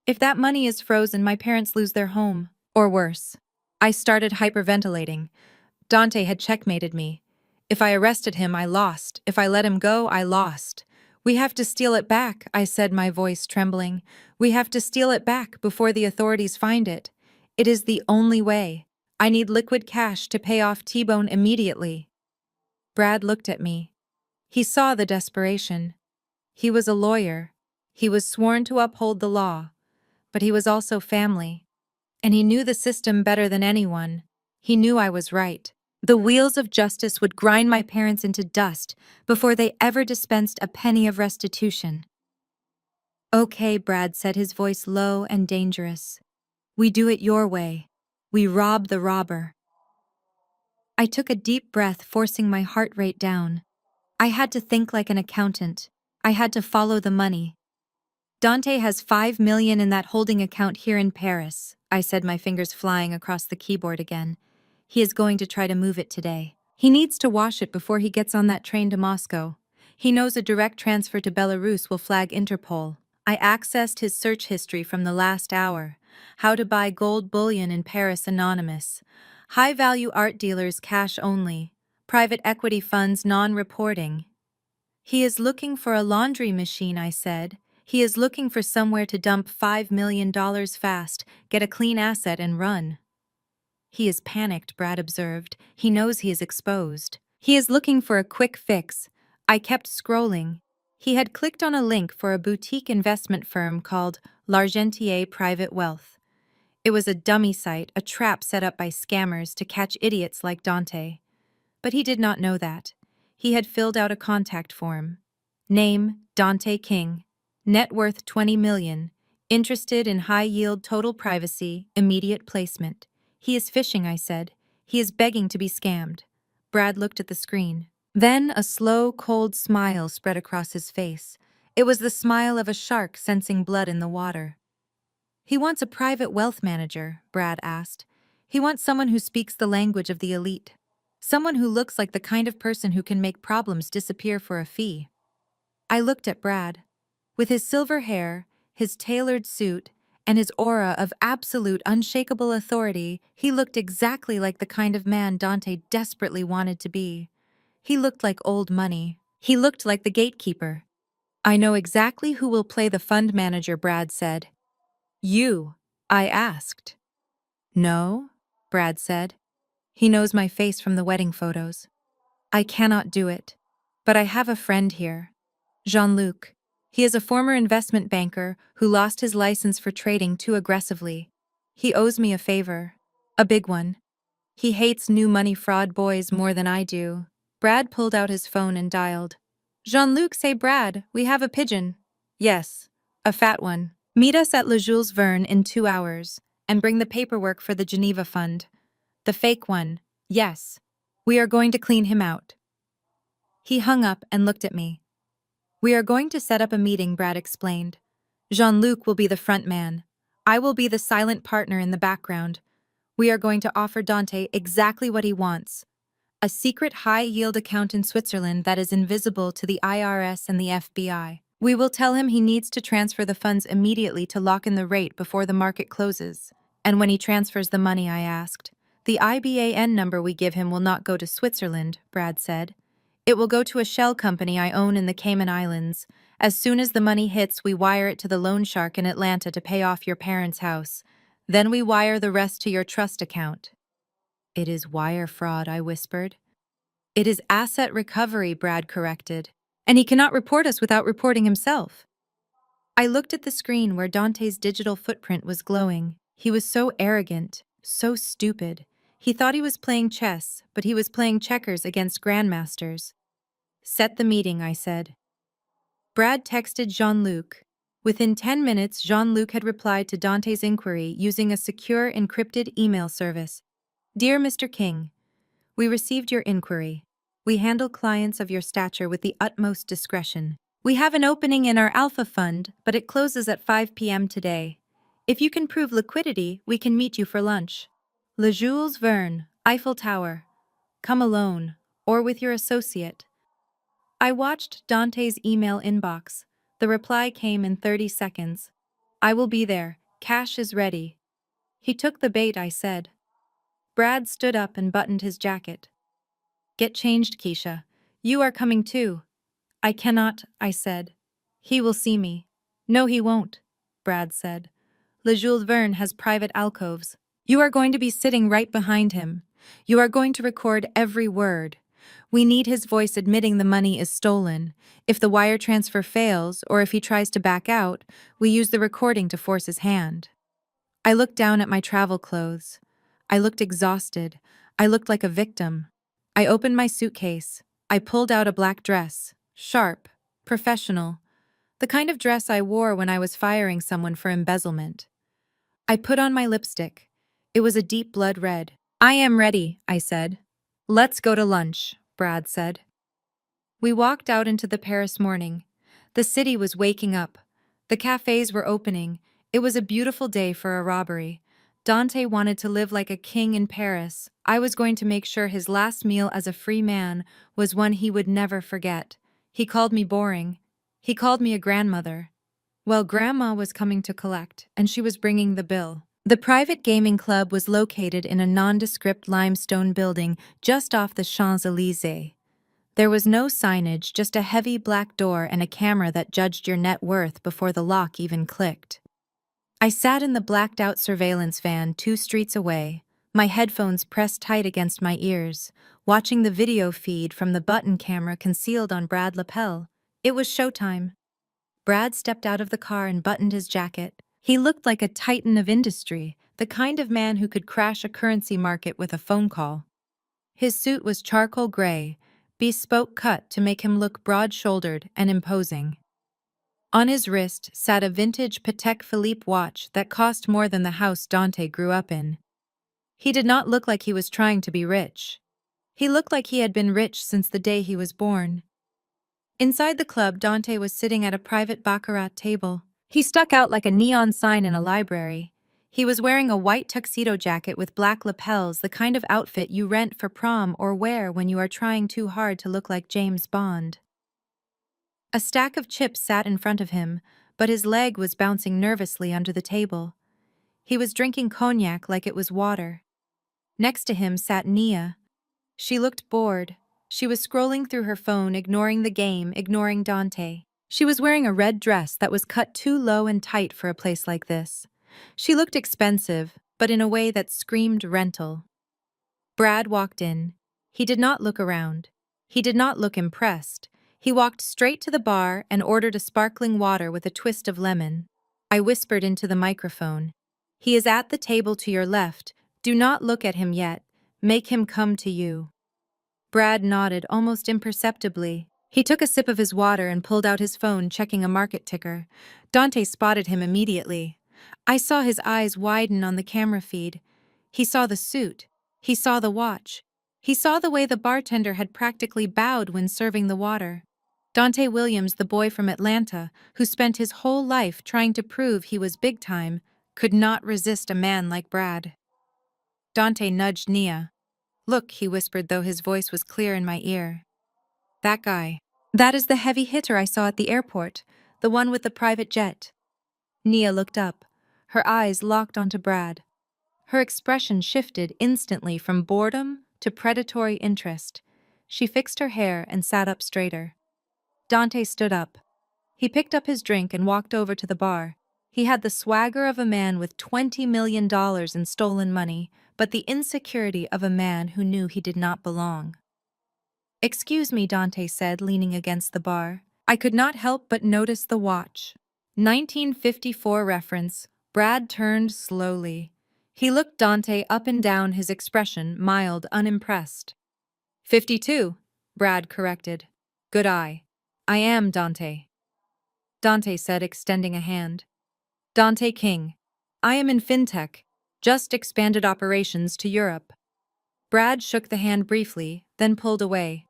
If that money is frozen, my parents lose their home. Or worse. I started hyperventilating. Dante had checkmated me. If I arrested him, I lost. If I let him go, I lost. We have to steal it back, I said, my voice trembling. We have to steal it back before the authorities find it. It is the only way. I need liquid cash to pay off T-Bone immediately. Brad looked at me. He saw the desperation. He was a lawyer. He was sworn to uphold the law. But he was also family. And he knew the system better than anyone. He knew I was right. The wheels of justice would grind my parents into dust before they ever dispensed a penny of restitution. Okay, Brad said, his voice low and dangerous. We do it your way. We rob the robber. I took a deep breath, forcing my heart rate down. I had to think like an accountant. I had to follow the money. Dante has 5 million in that holding account here in Paris, I said, my fingers flying across the keyboard again. He is going to try to move it today. He needs to wash it before he gets on that train to Moscow. He knows a direct transfer to Belarus will flag Interpol. I accessed his search history from the last hour. How to buy gold bullion in Paris anonymous. High-value art dealers cash only. Private equity funds non-reporting. He is looking for a laundry machine, I said. He is looking for somewhere to dump $5 million fast, get a clean asset and run. He is panicked, Brad observed. He knows he is exposed. He is looking for a quick fix. I kept scrolling. He had clicked on a link for a boutique investment firm called L'Argentier Private Wealth. It was a dummy site, a trap set up by scammers to catch idiots like Dante. But he did not know that. He had filled out a contact form. Name, Dante King. Net worth 20 million. Interested in high-yield total privacy, immediate placement. He is phishing, I said. He is begging to be scammed. Brad looked at the screen. Then a slow, cold smile spread across his face. It was the smile of a shark sensing blood in the water. He wants a private wealth manager, Brad asked. He wants someone who speaks the language of the elite. Someone who looks like the kind of person who can make problems disappear for a fee. I looked at Brad. With his silver hair, his tailored suit, and his aura of absolute, unshakable authority, he looked exactly like the kind of man Dante desperately wanted to be. He looked like old money. He looked like the gatekeeper. I know exactly who will play the fund manager, Brad said. You, I asked. No, Brad said. He knows my face from the wedding photos. I cannot do it. But I have a friend here. Jean-Luc. He is a former investment banker who lost his license for trading too aggressively. He owes me a favor. A big one. He hates new money fraud boys more than I do. Brad pulled out his phone and dialed. Jean-Luc, say Brad, we have a pigeon. Yes, a fat one. Meet us at Le Jules Verne in 2 hours, and bring the paperwork for the Geneva Fund. The fake one, yes. We are going to clean him out. He hung up and looked at me. We are going to set up a meeting, Brad explained. Jean-Luc will be the front man. I will be the silent partner in the background. We are going to offer Dante exactly what he wants. A secret high-yield account in Switzerland that is invisible to the IRS and the FBI. We will tell him he needs to transfer the funds immediately to lock in the rate before the market closes. And when he transfers the money, I asked. The IBAN number we give him will not go to Switzerland, Brad said. It will go to a shell company I own in the Cayman Islands. As soon as the money hits, we wire it to the loan shark in Atlanta to pay off your parents' house. Then we wire the rest to your trust account. It is wire fraud, I whispered. It is asset recovery, Brad corrected. And he cannot report us without reporting himself. I looked at the screen where Dante's digital footprint was glowing. He was so arrogant, so stupid. He thought he was playing chess, but he was playing checkers against grandmasters. Set the meeting, I said. Brad texted Jean-Luc. Within 10 minutes, Jean-Luc had replied to Dante's inquiry using a secure encrypted email service. Dear Mr. King, we received your inquiry. We handle clients of your stature with the utmost discretion. We have an opening in our Alpha Fund, but it closes at 5 p.m. today. If you can prove liquidity, we can meet you for lunch. Le Jules Verne, Eiffel Tower. Come alone, or with your associate. I watched Dante's email inbox. The reply came in 30 seconds. I will be there. Cash is ready. He took the bait, I said. Brad stood up and buttoned his jacket. Get changed, Keisha. You are coming too. I cannot, I said. He will see me. No, he won't, Brad said. Le Jules Verne has private alcoves. You are going to be sitting right behind him. You are going to record every word. We need his voice admitting the money is stolen. If the wire transfer fails, or if he tries to back out, we use the recording to force his hand. I looked down at my travel clothes. I looked exhausted. I looked like a victim. I opened my suitcase. I pulled out a black dress. Sharp. Professional. The kind of dress I wore when I was firing someone for embezzlement. I put on my lipstick. It was a deep blood red. I am ready, I said. Let's go to lunch, Brad said. We walked out into the Paris morning. The city was waking up. The cafes were opening. It was a beautiful day for a robbery. Dante wanted to live like a king in Paris. I was going to make sure his last meal as a free man was one he would never forget. He called me boring. He called me a grandmother. Well, Grandma was coming to collect, and she was bringing the bill. The private gaming club was located in a nondescript limestone building just off the Champs-Élysées. There was no signage, just a heavy black door and a camera that judged your net worth before the lock even clicked. I sat in the blacked-out surveillance van 2 streets away, my headphones pressed tight against my ears, watching the video feed from the button camera concealed on Brad lapel. It was showtime. Brad stepped out of the car and buttoned his jacket. He looked like a titan of industry, the kind of man who could crash a currency market with a phone call. His suit was charcoal gray, bespoke cut to make him look broad-shouldered and imposing. On his wrist sat a vintage Patek Philippe watch that cost more than the house Dante grew up in. He did not look like he was trying to be rich. He looked like he had been rich since the day he was born. Inside the club, Dante was sitting at a private baccarat table. He stuck out like a neon sign in a library. He was wearing a white tuxedo jacket with black lapels, the kind of outfit you rent for prom or wear when you are trying too hard to look like James Bond. A stack of chips sat in front of him, but his leg was bouncing nervously under the table. He was drinking cognac like it was water. Next to him sat Nia. She looked bored. She was scrolling through her phone, ignoring the game, ignoring Dante. She was wearing a red dress that was cut too low and tight for a place like this. She looked expensive, but in a way that screamed rental. Brad walked in. He did not look around. He did not look impressed. He walked straight to the bar and ordered a sparkling water with a twist of lemon. I whispered into the microphone. He is at the table to your left. Do not look at him yet. Make him come to you. Brad nodded almost imperceptibly. He took a sip of his water and pulled out his phone, checking a market ticker. Dante spotted him immediately. I saw his eyes widen on the camera feed. He saw the suit. He saw the watch. He saw the way the bartender had practically bowed when serving the water. Dante Williams, the boy from Atlanta, who spent his whole life trying to prove he was big time, Could not resist a man like Brad. Dante nudged Nia. Look, he whispered, though his voice was clear in my ear. That guy. That is the heavy hitter I saw at the airport, the one with the private jet. Nia looked up, her eyes locked onto Brad. Her expression shifted instantly from boredom to predatory interest. She fixed her hair and sat up straighter. Dante stood up. He picked up his drink and walked over to the bar. He had the swagger of a man with $20 million in stolen money, but the insecurity of a man who knew he did not belong. Excuse me, Dante said, leaning against the bar. I could not help but notice the watch. 1954 reference. Brad turned slowly. He looked Dante up and down, his expression mild, unimpressed. 52, Brad corrected. Good eye. I am Dante. Dante said, extending a hand. Dante King. I am in FinTech. Just expanded operations to Europe. Brad shook the hand briefly, then pulled away.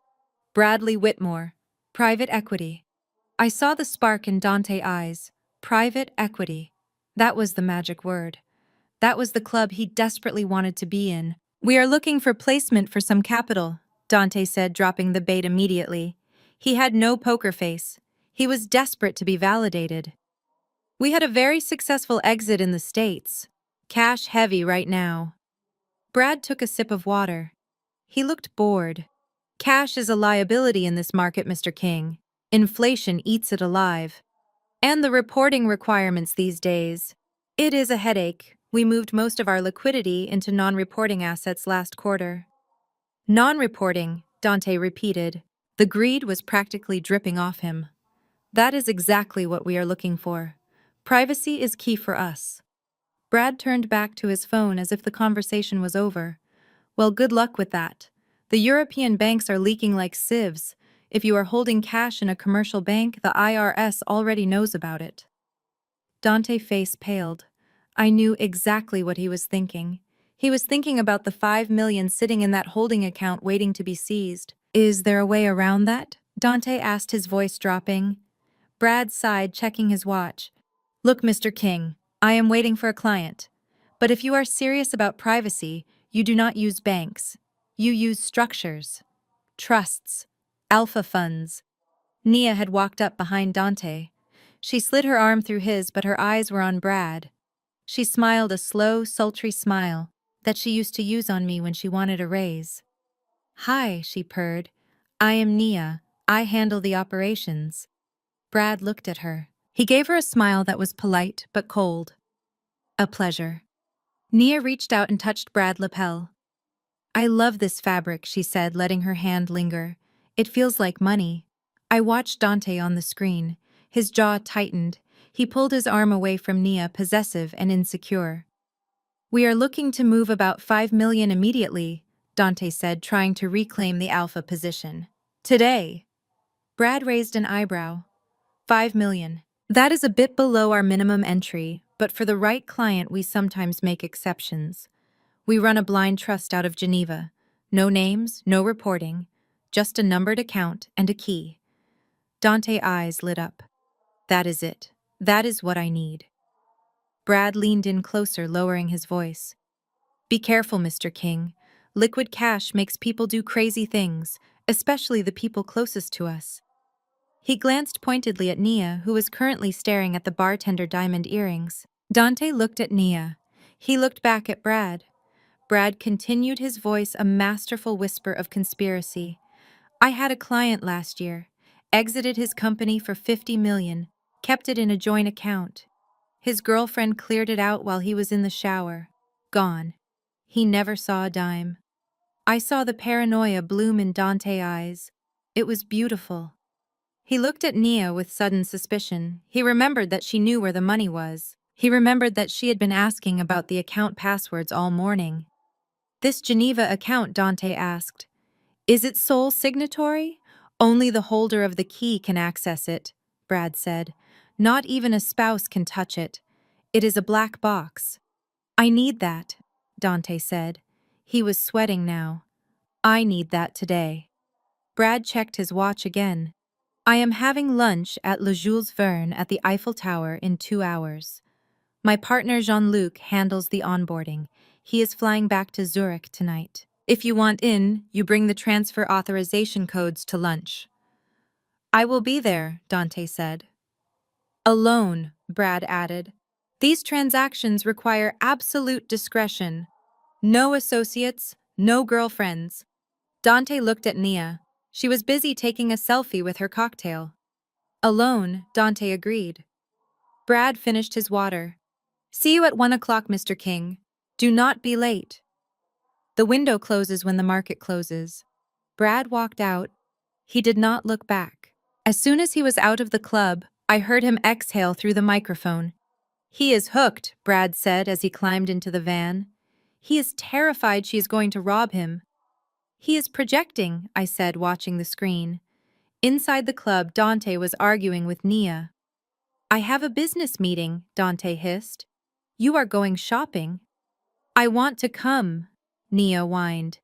Bradley Whitmore. Private equity. I saw the spark in Dante's eyes. Private equity. That was the magic word. That was the club he desperately wanted to be in. We are looking for placement for some capital, Dante said, dropping the bait immediately. He had no poker face. He was desperate to be validated. We had a very successful exit in the States. Cash heavy right now. Brad took a sip of water. He looked bored. Cash is a liability in this market, Mr. King. Inflation eats it alive. And the reporting requirements these days. It is a headache. We moved most of our liquidity into non-reporting assets last quarter. Non-reporting, Dante repeated. The greed was practically dripping off him. That is exactly what we are looking for. Privacy is key for us. Brad turned back to his phone as if the conversation was over. Well, good luck with that. The European banks are leaking like sieves. If you are holding cash in a commercial bank, the IRS already knows about it. Dante's face paled. I knew exactly what he was thinking. He was thinking about the $5 million sitting in that holding account waiting to be seized. Is there a way around that? Dante asked, his voice dropping. Brad sighed, checking his watch. Look, Mr. King, I am waiting for a client. But if you are serious about privacy, you do not use banks. You use structures. Trusts. Alpha funds. Nia had walked up behind Dante. She slid her arm through his, but her eyes were on Brad. She smiled a slow, sultry smile that she used to use on me when she wanted a raise. Hi, she purred. I am Nia. I handle the operations. Brad looked at her. He gave her a smile that was polite but cold. A pleasure. Nia reached out and touched Brad's lapel. I love this fabric, she said, letting her hand linger. It feels like money. I watched Dante on the screen. His jaw tightened. He pulled his arm away from Nia, possessive and insecure. We are looking to move about $5 million immediately, Dante said, trying to reclaim the alpha position. Today. Brad raised an eyebrow. $5 million. That is a bit below our minimum entry, but for the right client we sometimes make exceptions. We run a blind trust out of Geneva. No names, no reporting, just a numbered account and a key. Dante's eyes lit up. That is it. That is what I need. Brad leaned in closer, lowering his voice. Be careful, Mr. King. Liquid cash makes people do crazy things, especially the people closest to us. He glanced pointedly at Nia, who was currently staring at the bartender diamond earrings. Dante looked at Nia. He looked back at Brad. Brad continued, his voice a masterful whisper of conspiracy. I had a client last year. Exited his company for $50 million. Kept it in a joint account. His girlfriend cleared it out while he was in the shower. Gone. He never saw a dime. I saw the paranoia bloom in Dante's eyes. It was beautiful. He looked at Nia with sudden suspicion. He remembered that she knew where the money was. He remembered that she had been asking about the account passwords all morning. This Geneva account, Dante asked. Is it sole signatory? Only the holder of the key can access it, Brad said. Not even a spouse can touch it. It is a black box. I need that, Dante said. He was sweating now. I need that today. Brad checked his watch again. I am having lunch at Le Jules Verne at the Eiffel Tower in 2 hours. My partner Jean-Luc handles the onboarding. He is flying back to Zurich tonight. If you want in, you bring the transfer authorization codes to lunch. I will be there, Dante said. Alone, Brad added. These transactions require absolute discretion. No associates, no girlfriends. Dante looked at Nia. She was busy taking a selfie with her cocktail. Alone, Dante agreed. Brad finished his water. See you at 1 o'clock, Mr. King. Do not be late. The window closes when the market closes. Brad walked out. He did not look back. As soon as he was out of the club, I heard him exhale through the microphone. He is hooked, Brad said as he climbed into the van. He is terrified she is going to rob him. He is projecting, I said, watching the screen. Inside the club, Dante was arguing with Nia. I have a business meeting, Dante hissed. You are going shopping. I want to come, Nia whined.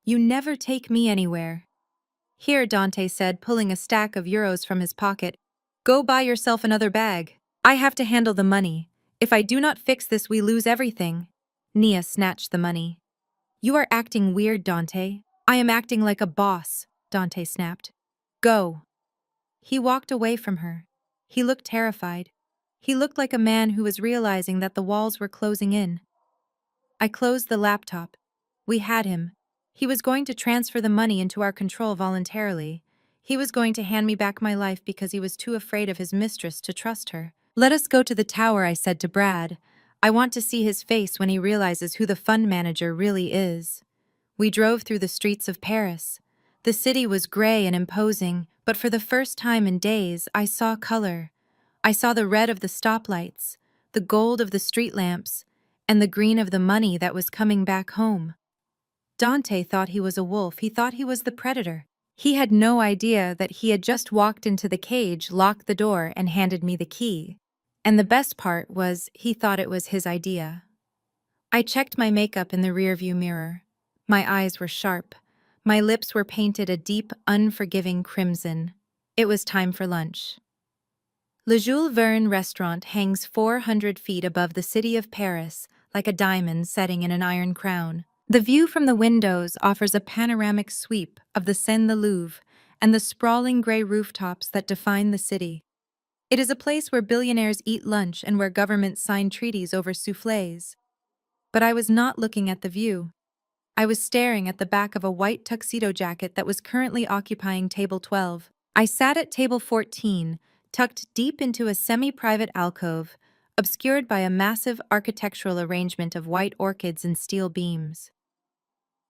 You never take me anywhere. Here, Dante said, pulling a stack of euros from his pocket. Go buy yourself another bag. I have to handle the money. If I do not fix this, we lose everything. Nia snatched the money. You are acting weird, Dante. I am acting like a boss, Dante snapped. Go. He walked away from her. He looked terrified. He looked like a man who was realizing that the walls were closing in. I closed the laptop. We had him. He was going to transfer the money into our control voluntarily. He was going to hand me back my life because he was too afraid of his mistress to trust her. Let us go to the tower, I said to Brad. I want to see his face when he realizes who the fund manager really is. We drove through the streets of Paris. The city was gray and imposing, but for the first time in days, I saw color. I saw the red of the stoplights, the gold of the street lamps, and the green of the money that was coming back home. Dante thought he was a wolf. He thought he was the predator. He had no idea that he had just walked into the cage, locked the door, and handed me the key. And the best part was he thought it was his idea. I checked my makeup in the rearview mirror. My eyes were sharp. My lips were painted a deep, unforgiving crimson. It was time for lunch. Le Jules Verne restaurant hangs 400 feet above the city of Paris, like a diamond setting in an iron crown. The view from the windows offers a panoramic sweep of the Seine-the-Louvre and the sprawling gray rooftops that define the city. It is a place where billionaires eat lunch and where governments sign treaties over soufflés. But I was not looking at the view. I was staring at the back of a white tuxedo jacket that was currently occupying table 12. I sat at table 14, tucked deep into a semi-private alcove, obscured by a massive architectural arrangement of white orchids and steel beams.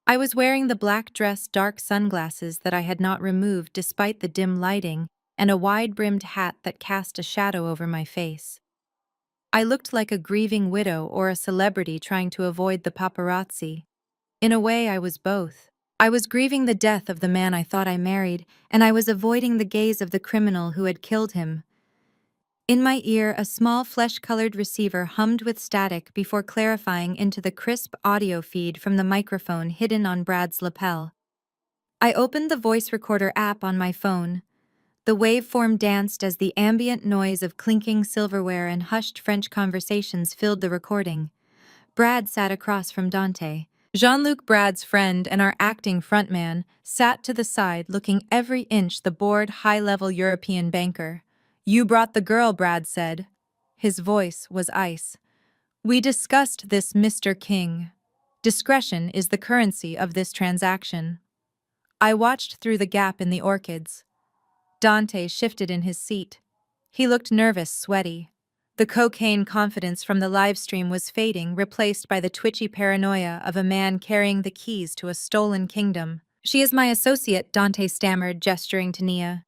I was wearing the black dress, dark sunglasses that I had not removed despite the dim lighting, and a wide-brimmed hat that cast a shadow over my face. I looked like a grieving widow or a celebrity trying to avoid the paparazzi. In a way, I was both. I was grieving the death of the man I thought I married, and I was avoiding the gaze of the criminal who had killed him. In my ear, a small flesh-colored receiver hummed with static before clarifying into the crisp audio feed from the microphone hidden on Brad's lapel. I opened the voice recorder app on my phone. The waveform danced as the ambient noise of clinking silverware and hushed French conversations filled the recording. Brad sat across from Dante. Jean-Luc, Brad's friend and our acting frontman, sat to the side looking every inch the bored, high-level European banker. You brought the girl, Brad said. His voice was ice. We discussed this, Mr. King. Discretion is the currency of this transaction. I watched through the gap in the orchids. Dante shifted in his seat. He looked nervous, sweaty. The cocaine confidence from the live stream was fading, replaced by the twitchy paranoia of a man carrying the keys to a stolen kingdom. She is my associate, Dante stammered, gesturing to Nia.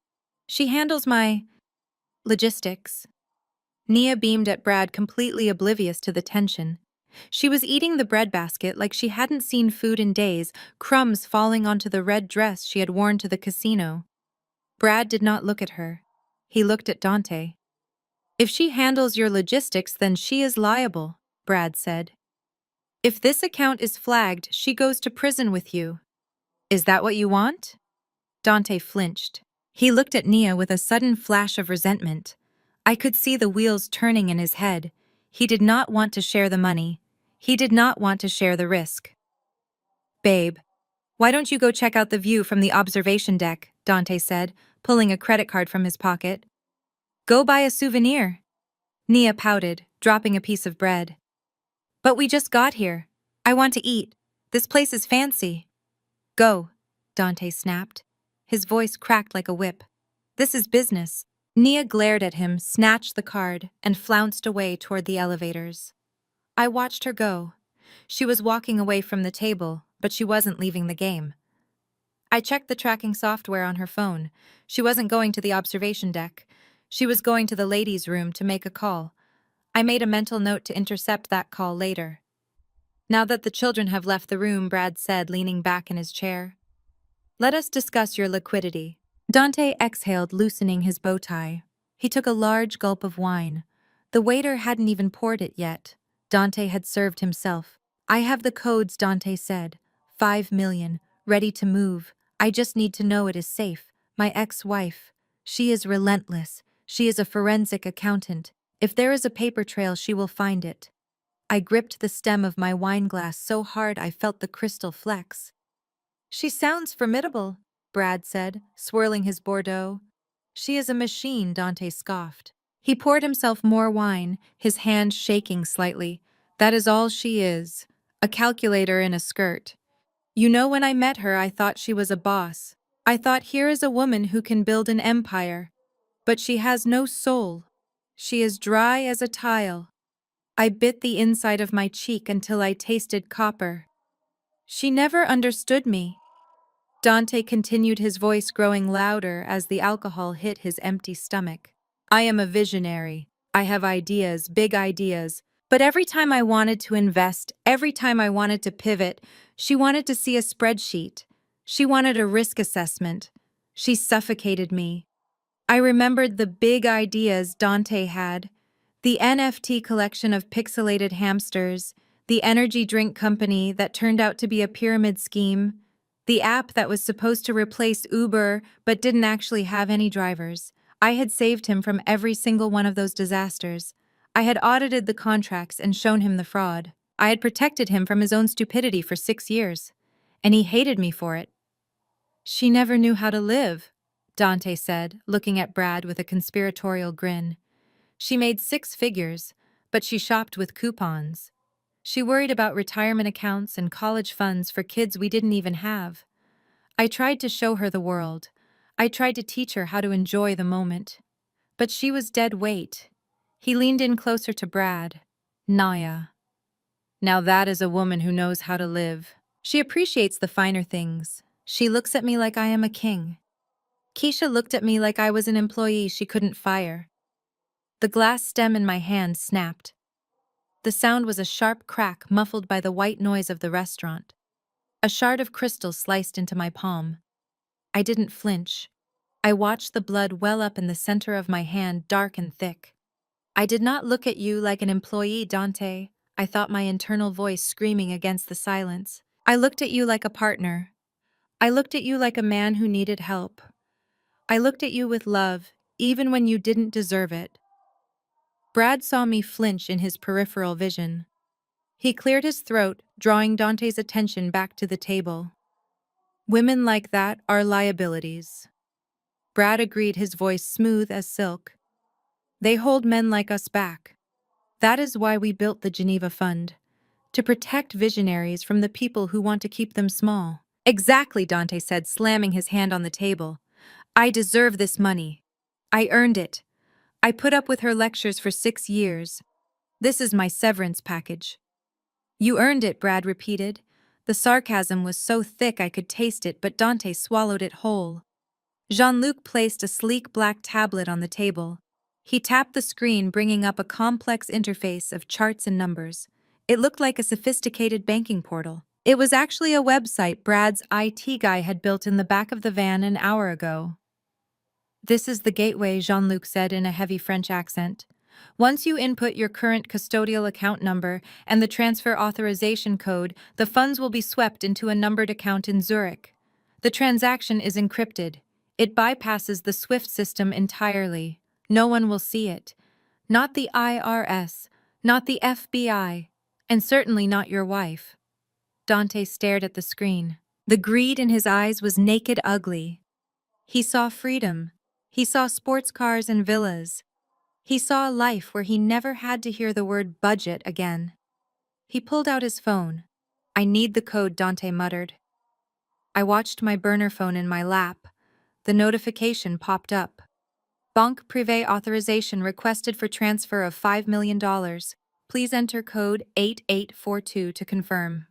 She handles my logistics. Nia beamed at Brad, completely oblivious to the tension. She was eating the breadbasket like she hadn't seen food in days, crumbs falling onto the red dress she had worn to the casino. Brad did not look at her. He looked at Dante. If she handles your logistics, then she is liable, Brad said. If this account is flagged, she goes to prison with you. Is that what you want? Dante flinched. He looked at Nia with a sudden flash of resentment. I could see the wheels turning in his head. He did not want to share the money. He did not want to share the risk. Babe, why don't you go check out the view from the observation deck, Dante said, pulling a credit card from his pocket. Go buy a souvenir. Nia pouted, dropping a piece of bread. But we just got here. I want to eat. This place is fancy. Go, Dante snapped. His voice cracked like a whip. This is business. Nia glared at him, snatched the card, and flounced away toward the elevators. I watched her go. She was walking away from the table, but she wasn't leaving the game. I checked the tracking software on her phone. She wasn't going to the observation deck. She was going to the ladies' room to make a call. I made a mental note to intercept that call later. Now that the children have left the room, Brad said, leaning back in his chair. Let us discuss your liquidity. Dante exhaled, loosening his bow tie. He took a large gulp of wine. The waiter hadn't even poured it yet. Dante had served himself. I have the codes, Dante said. 5 million, ready to move. I just need to know it is safe. My ex-wife. She is relentless. She is a forensic accountant. If there is a paper trail, she will find it. I gripped the stem of my wineglass so hard I felt the crystal flex. She sounds formidable, Brad said, swirling his Bordeaux. She is a machine, Dante scoffed. He poured himself more wine, his hand shaking slightly. That is all she is. A calculator in a skirt. You know, when I met her, I thought she was a boss. I thought, here is a woman who can build an empire. But she has no soul. She is dry as a tile. I bit the inside of my cheek until I tasted copper. She never understood me. Dante continued, his voice growing louder as the alcohol hit his empty stomach. I am a visionary. I have ideas, big ideas. But every time I wanted to invest, every time I wanted to pivot, she wanted to see a spreadsheet. She wanted a risk assessment. She suffocated me. I remembered the big ideas Dante had. The NFT collection of pixelated hamsters, the energy drink company that turned out to be a pyramid scheme, the app that was supposed to replace Uber but didn't actually have any drivers. I had saved him from every single one of those disasters. I had audited the contracts and shown him the fraud. I had protected him from his own stupidity for 6 years. And he hated me for it. She never knew how to live, Dante said, looking at Brad with a conspiratorial grin. She made 6 figures, but she shopped with coupons. She worried about retirement accounts and college funds for kids we didn't even have. I tried to show her the world. I tried to teach her how to enjoy the moment. But she was dead weight. He leaned in closer to Brad. Naya. Now that is a woman who knows how to live. She appreciates the finer things. She looks at me like I am a king. Keisha looked at me like I was an employee she couldn't fire. The glass stem in my hand snapped. The sound was a sharp crack muffled by the white noise of the restaurant. A shard of crystal sliced into my palm. I didn't flinch. I watched the blood well up in the center of my hand, dark and thick. I did not look at you like an employee, Dante. I thought, my internal voice screaming against the silence. I looked at you like a partner. I looked at you like a man who needed help. I looked at you with love, even when you didn't deserve it. Brad saw me flinch in his peripheral vision. He cleared his throat, drawing Dante's attention back to the table. Women like that are liabilities. Brad agreed, his voice smooth as silk. They hold men like us back. That is why we built the Geneva Fund. To protect visionaries from the people who want to keep them small. Exactly, Dante said, slamming his hand on the table. I deserve this money. I earned it. I put up with her lectures for 6 years. This is my severance package. You earned it, Brad repeated. The sarcasm was so thick I could taste it, but Dante swallowed it whole. Jean-Luc placed a sleek black tablet on the table. He tapped the screen, bringing up a complex interface of charts and numbers. It looked like a sophisticated banking portal. It was actually a website Brad's IT guy had built in the back of the van an hour ago. This is the gateway, Jean-Luc said in a heavy French accent. Once you input your current custodial account number and the transfer authorization code, the funds will be swept into a numbered account in Zurich. The transaction is encrypted. It bypasses the SWIFT system entirely. No one will see it. Not the IRS, Not the FBI, and certainly not your wife. Dante stared at the screen. The greed in his eyes was naked ugly. He saw freedom. He saw sports cars and villas. He saw a life where he never had to hear the word budget again. He pulled out his phone. "I need the code," Dante muttered. I watched my burner phone in my lap. The notification popped up. Banque Privée authorization requested for transfer of $5 million. Please enter code 8842 to confirm.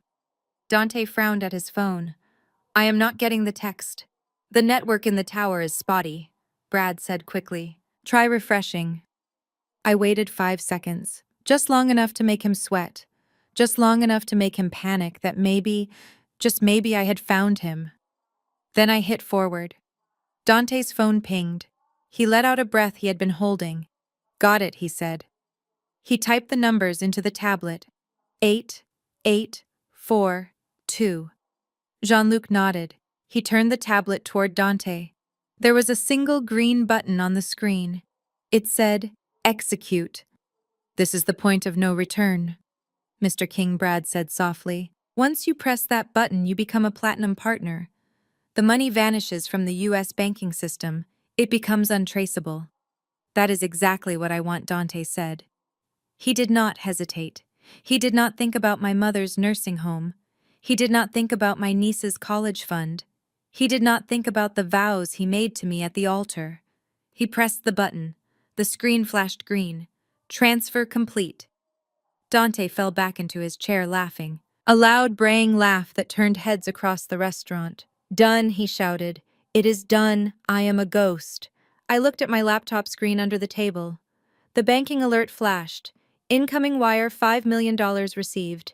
Dante frowned at his phone. "I am not getting the text." "The network in the tower is spotty," Brad said quickly. "Try refreshing." I waited 5 seconds, just long enough to make him sweat, just long enough to make him panic that maybe, just maybe I had found him. Then I hit forward. Dante's phone pinged. He let out a breath he had been holding. "Got it," he said. He typed the numbers into the tablet. 8842. Jean-Luc nodded. He turned the tablet toward Dante. There was a single green button on the screen. It said, "Execute." "This is the point of no return," Mr. King Brad said softly. "Once you press that button, you become a platinum partner. The money vanishes from the U.S. banking system. It becomes untraceable." "That is exactly what I want," Dante said. He did not hesitate. He did not think about my mother's nursing home. He did not think about my niece's college fund. He did not think about the vows he made to me at the altar. He pressed the button. The screen flashed green. "Transfer complete." Dante fell back into his chair laughing. A loud braying laugh that turned heads across the restaurant. "Done," he shouted. "It is done. I am a ghost." I looked at my laptop screen under the table. The banking alert flashed. "Incoming wire, $5 million received.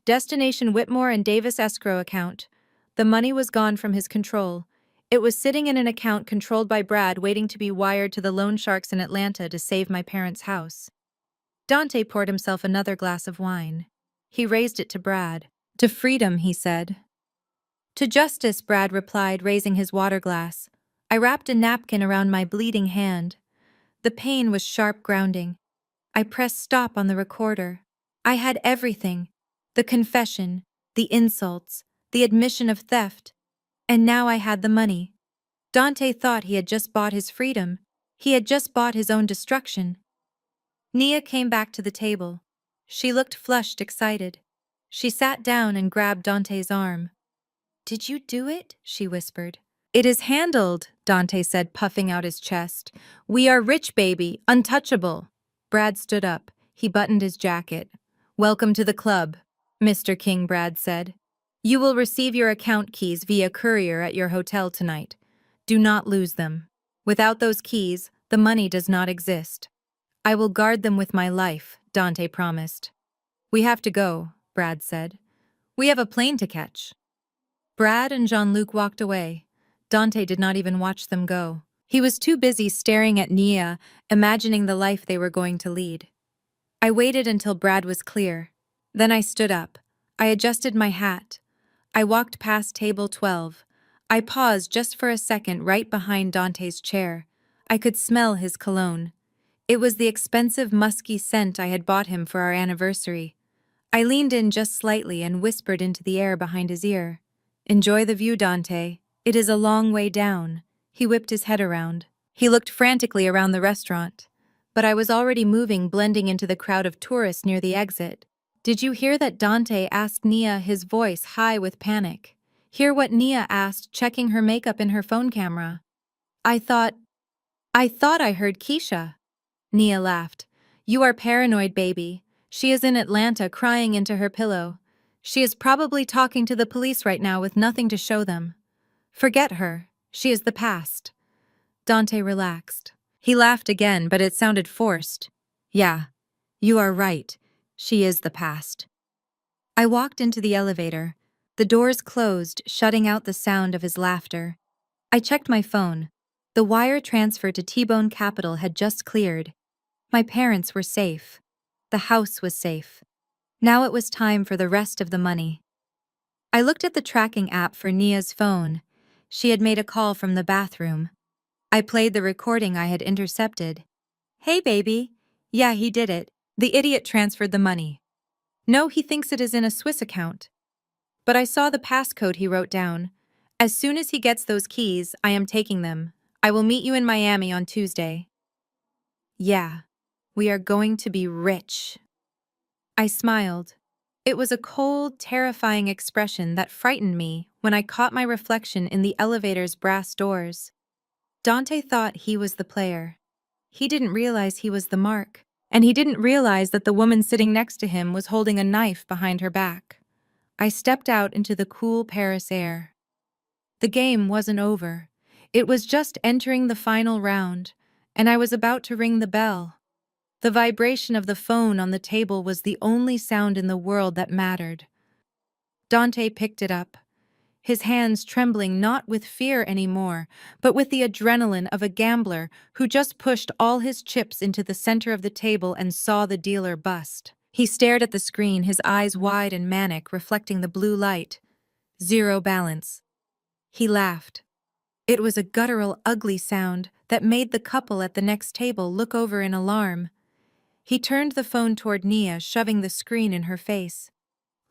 Destination Whitmore and Davis escrow account." The money was gone from his control. It was sitting in an account controlled by Brad, waiting to be wired to the loan sharks in Atlanta to save my parents' house. Dante poured himself another glass of wine. He raised it to Brad. "To freedom," he said. "To justice," Brad replied, raising his water glass. I wrapped a napkin around my bleeding hand. The pain was sharp grounding. I pressed stop on the recorder. I had everything: the confession, the insults, the admission of theft. And now I had the money. Dante thought he had just bought his freedom. He had just bought his own destruction. Nia came back to the table. She looked flushed, excited. She sat down and grabbed Dante's arm. "Did you do it?" she whispered. "It is handled," Dante said, puffing out his chest. "We are rich, baby, untouchable." Brad stood up. He buttoned his jacket. "Welcome to the club," Mr. King Brad said. "You will receive your account keys via courier at your hotel tonight. Do not lose them. Without those keys, the money does not exist." "I will guard them with my life," Dante promised. "We have to go," Brad said. "We have a plane to catch." Brad and Jean-Luc walked away. Dante did not even watch them go. He was too busy staring at Nia, imagining the life they were going to lead. I waited until Brad was clear. Then I stood up. I adjusted my hat. I walked past table 12. I paused just for a second right behind Dante's chair. I could smell his cologne. It was the expensive musky scent I had bought him for our anniversary. I leaned in just slightly and whispered into the air behind his ear. "Enjoy the view, Dante. It is a long way down." He whipped his head around. He looked frantically around the restaurant. But I was already moving, blending into the crowd of tourists near the exit. "Did you hear that?" Dante asked Nia, his voice high with panic. "Hear what Nia asked, checking her makeup in her phone camera." I thought I heard Keisha." Nia laughed. "You are paranoid, baby. She is in Atlanta crying into her pillow. She is probably talking to the police right now with nothing to show them. Forget her. She is the past." Dante relaxed. He laughed again, but it sounded forced. "Yeah, you are right. She is the past." I walked into the elevator. The doors closed, shutting out the sound of his laughter. I checked my phone. The wire transfer to T-Bone Capital had just cleared. My parents were safe. The house was safe. Now it was time for the rest of the money. I looked at the tracking app for Nia's phone. She had made a call from the bathroom. I played the recording I had intercepted. "Hey, baby. Yeah, he did it. The idiot transferred the money. No, he thinks it is in a Swiss account. But I saw the passcode he wrote down. As soon as he gets those keys, I am taking them. I will meet you in Miami on Tuesday. Yeah, we are going to be rich. I smiled. It was a cold, terrifying expression that frightened me when I caught my reflection in the elevator's brass doors. Dante thought he was the player. He didn't realize he was the mark, and he didn't realize that the woman sitting next to him was holding a knife behind her back. I stepped out into the cool Paris air. The game wasn't over. It was just entering the final round, and I was about to ring the bell. The vibration of the phone on the table was the only sound in the world that mattered. Dante picked it up, his hands trembling not with fear anymore, but with the adrenaline of a gambler who just pushed all his chips into the center of the table and saw the dealer bust. He stared at the screen, his eyes wide and manic, reflecting the blue light. Zero balance. He laughed. It was a guttural, ugly sound that made the couple at the next table look over in alarm. He turned the phone toward Nia, shoving the screen in her face.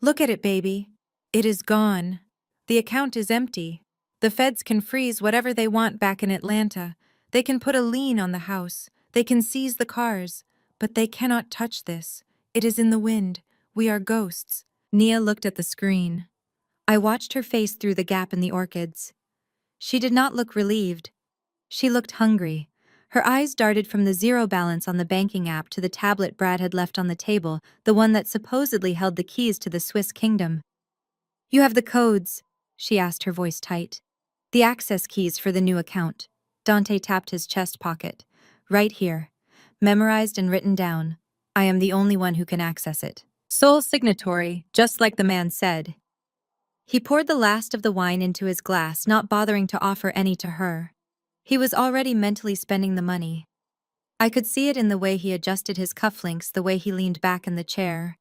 Look at it, baby. It is gone. The account is empty. The feds can freeze whatever they want back in Atlanta. They can put a lien on the house. They can seize the cars. But they cannot touch this. It is in the wind. We are ghosts. Nia looked at the screen. I watched her face through the gap in the orchids. She did not look relieved. She looked hungry. Her eyes darted from the zero balance on the banking app to the tablet Brad had left on the table, the one that supposedly held the keys to the Swiss kingdom. You have the codes, she asked, her voice tight. The access keys for the new account. Dante tapped his chest pocket. Right here. Memorized and written down. I am the only one who can access it. Sole signatory, just like the man said. He poured the last of the wine into his glass, not bothering to offer any to her. He was already mentally spending the money. I could see it in the way he adjusted his cufflinks, the way he leaned back in the chair.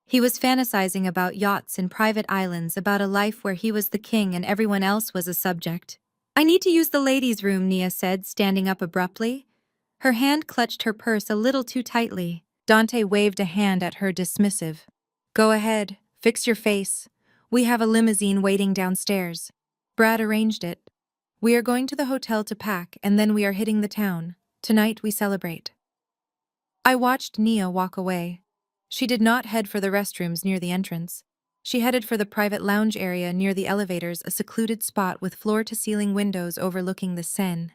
He was fantasizing about yachts and private islands, about a life where he was the king and everyone else was a subject. I need to use the ladies' room, Nia said, standing up abruptly. Her hand clutched her purse a little too tightly. Dante waved a hand at her, dismissive. Go ahead, fix your face. We have a limousine waiting downstairs. Brad arranged it. We are going to the hotel to pack, and then we are hitting the town. Tonight we celebrate. I watched Nia walk away. She did not head for the restrooms near the entrance. She headed for the private lounge area near the elevators, a secluded spot with floor-to-ceiling windows overlooking the Seine.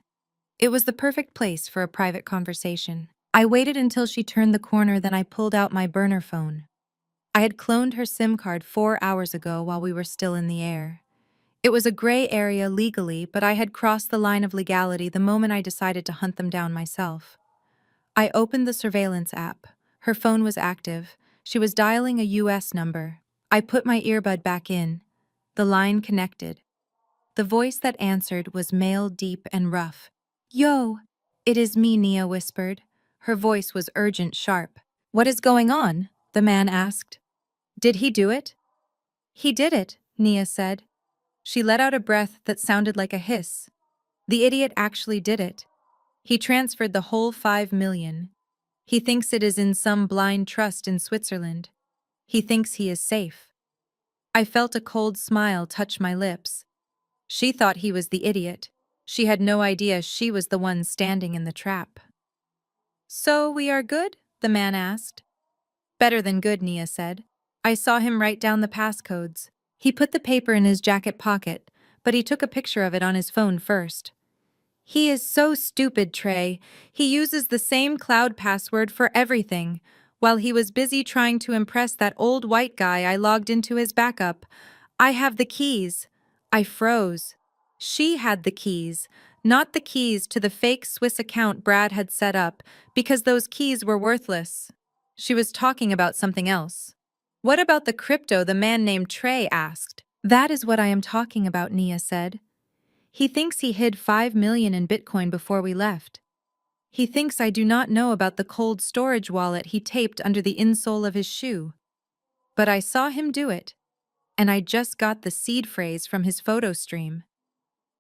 It was the perfect place for a private conversation. I waited until she turned the corner, then I pulled out my burner phone. I had cloned her SIM card 4 hours ago while we were still in the air. It was a gray area legally, but I had crossed the line of legality the moment I decided to hunt them down myself. I opened the surveillance app. Her phone was active. She was dialing a US number. I put my earbud back in. The line connected. The voice that answered was male, deep and rough. Yo! It is me, Nia whispered. Her voice was urgent, sharp. What is going on? The man asked. Did he do it? He did it, Nia said. She let out a breath that sounded like a hiss. The idiot actually did it. He transferred the whole 5 million. He thinks it is in some blind trust in Switzerland. He thinks he is safe. I felt a cold smile touch my lips. She thought he was the idiot. She had no idea she was the one standing in the trap. So we are good? The man asked. Better than good, Nia said. I saw him write down the passcodes. He put the paper in his jacket pocket, but he took a picture of it on his phone first. He is so stupid, Trey. He uses the same cloud password for everything. While he was busy trying to impress that old white guy, I logged into his backup. I have the keys. I froze. She had the keys, not the keys to the fake Swiss account Brad had set up, because those keys were worthless. She was talking about something else. What about the crypto? The man named Trey asked. That is what I am talking about, Nia said. He thinks he hid 5 million in Bitcoin before we left. He thinks I do not know about the cold storage wallet he taped under the insole of his shoe. But I saw him do it, and I just got the seed phrase from his photo stream.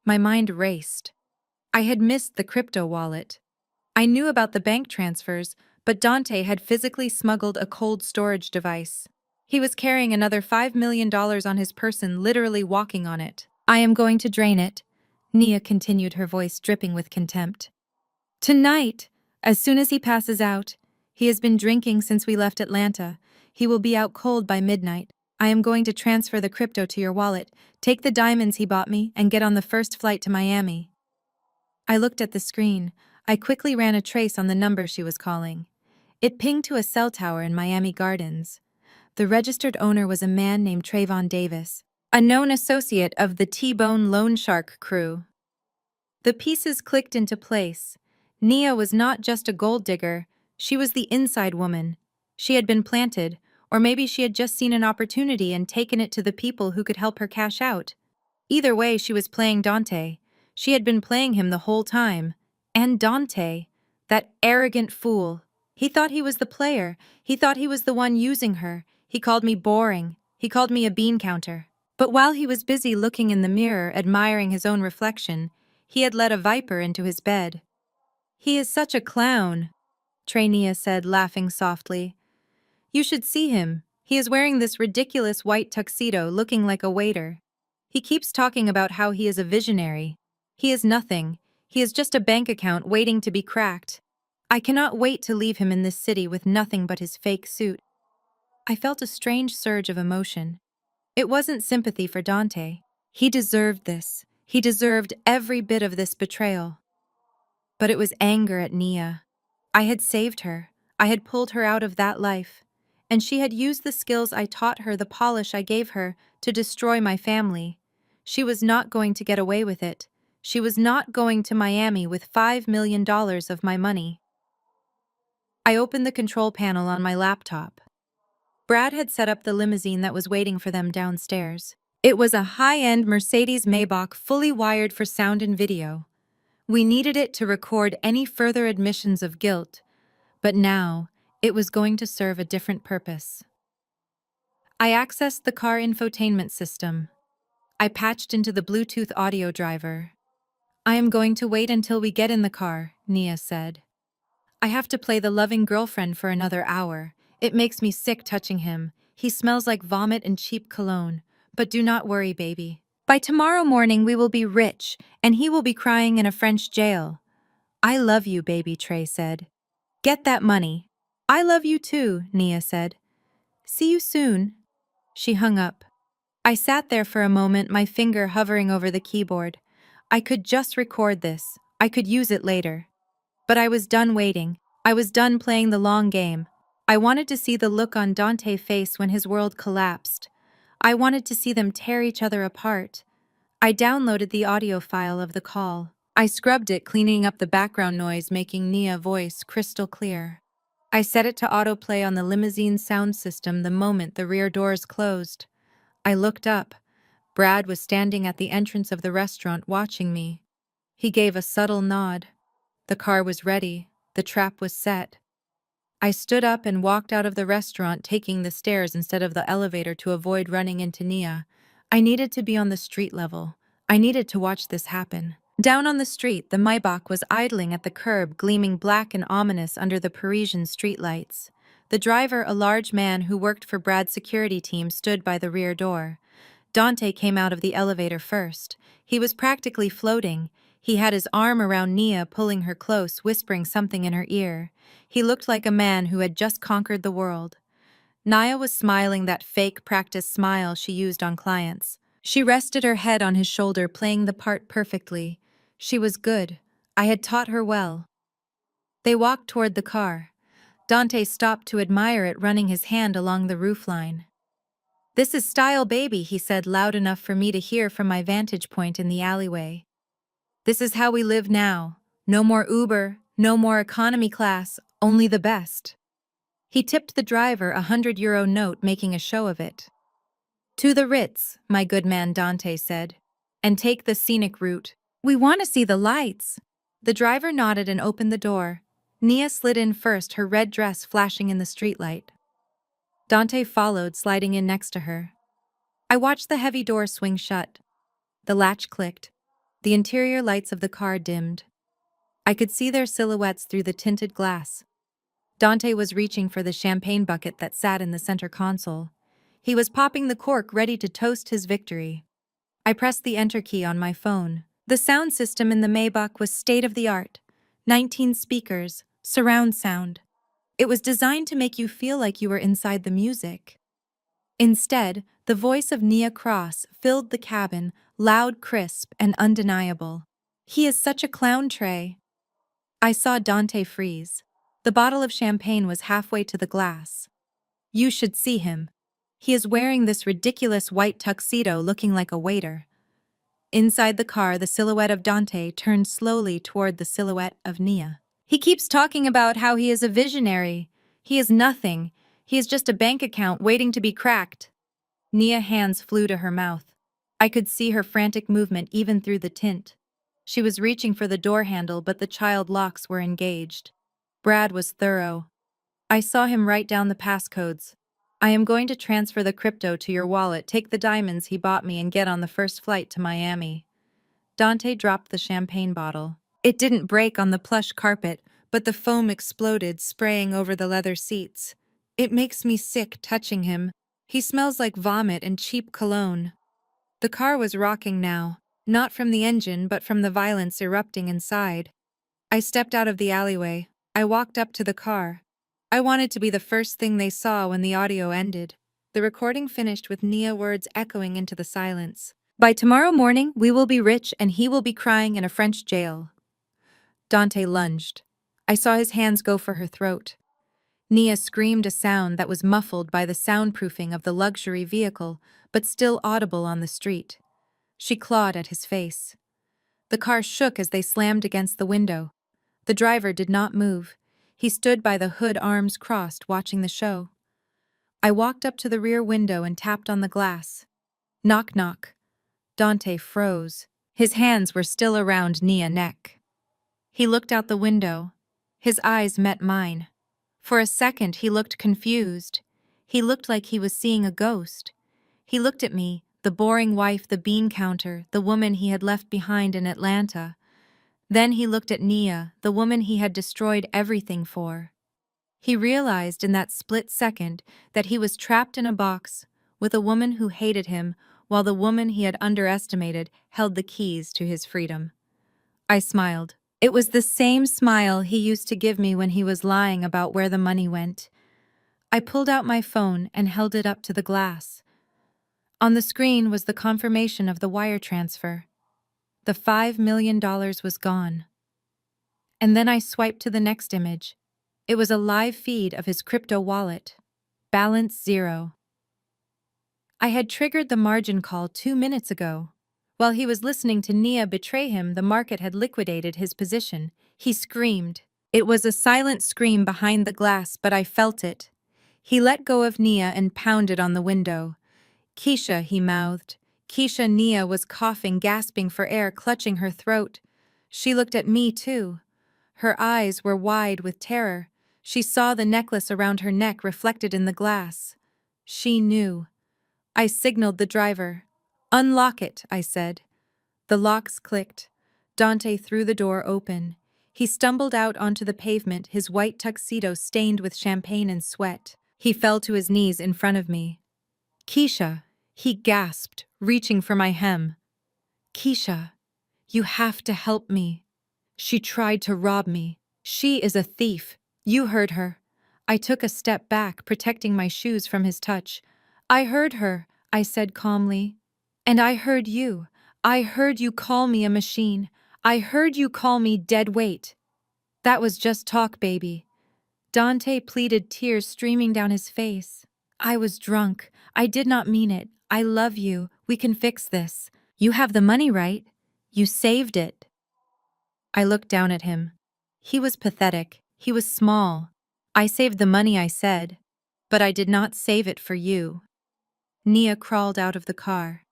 My mind raced. I had missed the crypto wallet. I knew about the bank transfers, but Dante had physically smuggled a cold storage device. He was carrying another $5 million on his person, literally walking on it. I am going to drain it, Nia continued, her voice dripping with contempt. Tonight, as soon as he passes out. He has been drinking since we left Atlanta. He will be out cold by midnight. I am going to transfer the crypto to your wallet, take the diamonds he bought me, and get on the first flight to Miami. I looked at the screen. I quickly ran a trace on the number she was calling. It pinged to a cell tower in Miami Gardens. The registered owner was a man named Trayvon Davis, a known associate of the T-Bone Loan Shark crew. The pieces clicked into place. Nia was not just a gold digger, she was the inside woman. She had been planted, or maybe she had just seen an opportunity and taken it to the people who could help her cash out. Either way, she was playing Dante. She had been playing him the whole time. And Dante, that arrogant fool. He thought he was the player. He thought he was the one using her. He called me boring. He called me a bean counter. But while he was busy looking in the mirror, admiring his own reflection, he had let a viper into his bed. He is such a clown, Trainia said, laughing softly. You should see him. He is wearing this ridiculous white tuxedo, looking like a waiter. He keeps talking about how he is a visionary. He is nothing. He is just a bank account waiting to be cracked. I cannot wait to leave him in this city with nothing but his fake suit. I felt a strange surge of emotion. It wasn't sympathy for Dante. He deserved this. He deserved every bit of this betrayal. But it was anger at Nia. I had saved her. I had pulled her out of that life. And she had used the skills I taught her, the polish I gave her, to destroy my family. She was not going to get away with it. She was not going to Miami with $5 million of my money. I opened the control panel on my laptop. Brad had set up the limousine that was waiting for them downstairs. It was a high-end Mercedes Maybach fully wired for sound and video. We needed it to record any further admissions of guilt, but now it was going to serve a different purpose. I accessed the car infotainment system. I patched into the Bluetooth audio driver. I am going to wait until we get in the car, Nia said. I have to play the loving girlfriend for another hour. It makes me sick touching him. He smells like vomit and cheap cologne. But do not worry, baby. By tomorrow morning we will be rich, and he will be crying in a French jail. I love you, baby, Trey said. Get that money. I love you too, Nia said. See you soon. She hung up. I sat there for a moment, my finger hovering over the keyboard. I could just record this. I could use it later. But I was done waiting. I was done playing the long game. I wanted to see the look on Dante's face when his world collapsed. I wanted to see them tear each other apart. I downloaded the audio file of the call. I scrubbed it, cleaning up the background noise, making Nia's voice crystal clear. I set it to autoplay on the limousine sound system the moment the rear doors closed. I looked up. Brad was standing at the entrance of the restaurant watching me. He gave a subtle nod. The car was ready. The trap was set. I stood up and walked out of the restaurant, taking the stairs instead of the elevator to avoid running into Nia. I needed to be on the street level. I needed to watch this happen. Down on the street, the Maybach was idling at the curb, gleaming black and ominous under the Parisian streetlights. The driver, a large man who worked for Brad's security team, stood by the rear door. Dante came out of the elevator first. He was practically floating. He had his arm around Nia, pulling her close, whispering something in her ear. He looked like a man who had just conquered the world. Nia was smiling, that fake practice smile she used on clients. She rested her head on his shoulder, playing the part perfectly. She was good. I had taught her well. They walked toward the car. Dante stopped to admire it, running his hand along the roofline. This is style, baby, he said, loud enough for me to hear from my vantage point in the alleyway. This is how we live now. No more Uber, no more economy class, only the best. He tipped the driver €100 note, making a show of it. To the Ritz, my good man, Dante said. And take the scenic route. We want to see the lights. The driver nodded and opened the door. Nia slid in first, her red dress flashing in the streetlight. Dante followed, sliding in next to her. I watched the heavy door swing shut. The latch clicked. The interior lights of the car dimmed. I could see their silhouettes through the tinted glass. Dante was reaching for the champagne bucket that sat in the center console. He was popping the cork, ready to toast his victory. I pressed the enter key on my phone. The sound system in the Maybach was state-of-the-art. 19 speakers, surround sound. It was designed to make you feel like you were inside the music. Instead, the voice of Nia Cross filled the cabin, loud, crisp, and undeniable. "He is such a clown, Trey." I saw Dante freeze. The bottle of champagne was halfway to the glass. "You should see him. He is wearing this ridiculous white tuxedo, looking like a waiter." Inside the car, the silhouette of Dante turned slowly toward the silhouette of Nia. "He keeps talking about how he is a visionary. He is nothing. He is just a bank account waiting to be cracked." Nia's hands flew to her mouth. I could see her frantic movement even through the tint. She was reaching for the door handle, but the child locks were engaged. Brad was thorough. "I saw him write down the passcodes. I am going to transfer the crypto to your wallet, take the diamonds he bought me, and get on the first flight to Miami." Dante dropped the champagne bottle. It didn't break on the plush carpet, but the foam exploded, spraying over the leather seats. "It makes me sick touching him. He smells like vomit and cheap cologne." The car was rocking now, not from the engine but from the violence erupting inside. I stepped out of the alleyway. I walked up to the car. I wanted to be the first thing they saw when the audio ended. The recording finished with Nia's words echoing into the silence. "By tomorrow morning, we will be rich and he will be crying in a French jail." Dante lunged. I saw his hands go for her throat. Nia screamed a sound that was muffled by the soundproofing of the luxury vehicle, but still audible on the street. She clawed at his face. The car shook as they slammed against the window. The driver did not move. He stood by the hood, arms crossed, watching the show. I walked up to the rear window and tapped on the glass. Knock, knock. Dante froze. His hands were still around Nia's neck. He looked out the window. His eyes met mine. For a second, he looked confused. He looked like he was seeing a ghost. He looked at me, the boring wife, the bean counter, the woman he had left behind in Atlanta. Then he looked at Nia, the woman he had destroyed everything for. He realized in that split second that he was trapped in a box with a woman who hated him, while the woman he had underestimated held the keys to his freedom. I smiled. It was the same smile he used to give me when he was lying about where the money went. I pulled out my phone and held it up to the glass. On the screen was the confirmation of the wire transfer. The $5 million was gone. And then I swiped to the next image. It was a live feed of his crypto wallet. Balance 0. I had triggered the margin call 2 minutes ago. While he was listening to Nia betray him, the market had liquidated his position. He screamed. It was a silent scream behind the glass, but I felt it. He let go of Nia and pounded on the window. "Keisha," he mouthed. Keisha. Nia was coughing, gasping for air, clutching her throat. She looked at me, too. Her eyes were wide with terror. She saw the necklace around her neck reflected in the glass. She knew. I signaled the driver. "Unlock it," I said. The locks clicked. Dante threw the door open. He stumbled out onto the pavement, his white tuxedo stained with champagne and sweat. He fell to his knees in front of me. "Keisha," he gasped, reaching for my hem. "Keisha, you have to help me. She tried to rob me. She is a thief. You heard her." I took a step back, protecting my shoes from his touch. "I heard her," I said calmly. "And I heard you. I heard you call me a machine. I heard you call me dead weight." "That was just talk, baby." Dante pleaded, tears streaming down his face. "I was drunk. I did not mean it. I love you. We can fix this. You have the money, right? You saved it." I looked down at him. He was pathetic. He was small. "I saved the money," I said, "but I did not save it for you." Nia crawled out of the car.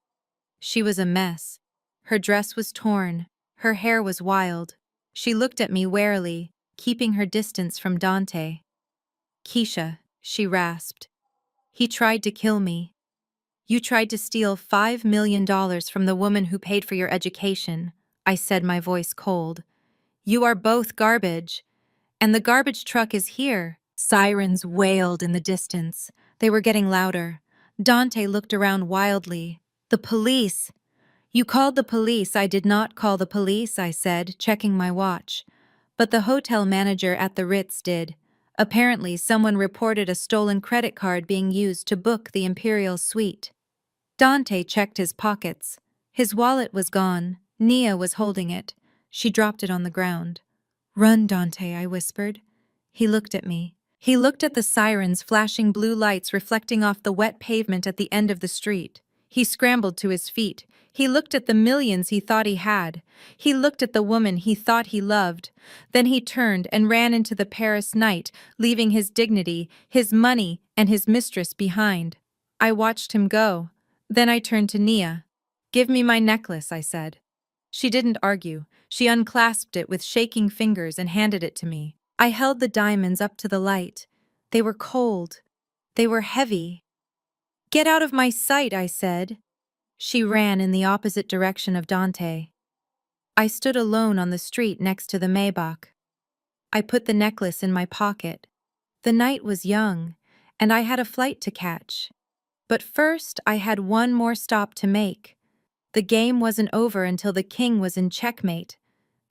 She was a mess. Her dress was torn. Her hair was wild. She looked at me warily, keeping her distance from Dante. "Keisha," she rasped. "He tried to kill me. You tried to steal $5 million from the woman who paid for your education," I said, my voice cold. "You are both garbage. And the garbage truck is here." Sirens wailed in the distance. They were getting louder. Dante looked around wildly. The police! You called the police. I did not call the police, I said, checking my watch. But the hotel manager at the Ritz did. Apparently, someone reported a stolen credit card being used to book the Imperial Suite. Dante checked his pockets. His wallet was gone. Nia was holding it. She dropped it on the ground. Run, Dante, I whispered. He looked at me. He looked at the sirens flashing blue lights reflecting off the wet pavement at the end of the street. He scrambled to his feet. He looked at the millions he thought he had. He looked at the woman he thought he loved. Then he turned and ran into the Paris night, leaving his dignity, his money, and his mistress behind. I watched him go. Then I turned to Nia. Give me my necklace, I said. She didn't argue. She unclasped it with shaking fingers and handed it to me. I held the diamonds up to the light. They were cold. They were heavy. Get out of my sight, I said. She ran in the opposite direction of Dante. I stood alone on the street next to the Maybach. I put the necklace in my pocket. The night was young, and I had a flight to catch. But first, I had one more stop to make. The game wasn't over until the king was in checkmate,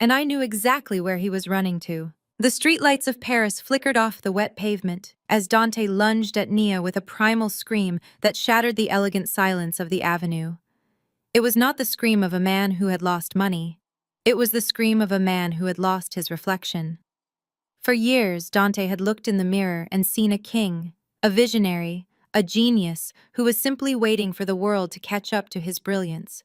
and I knew exactly where he was running to. The streetlights of Paris flickered off the wet pavement as Dante lunged at Nia with a primal scream that shattered the elegant silence of the avenue. It was not the scream of a man who had lost money. It was the scream of a man who had lost his reflection. For years, Dante had looked in the mirror and seen a king, a visionary, a genius who was simply waiting for the world to catch up to his brilliance.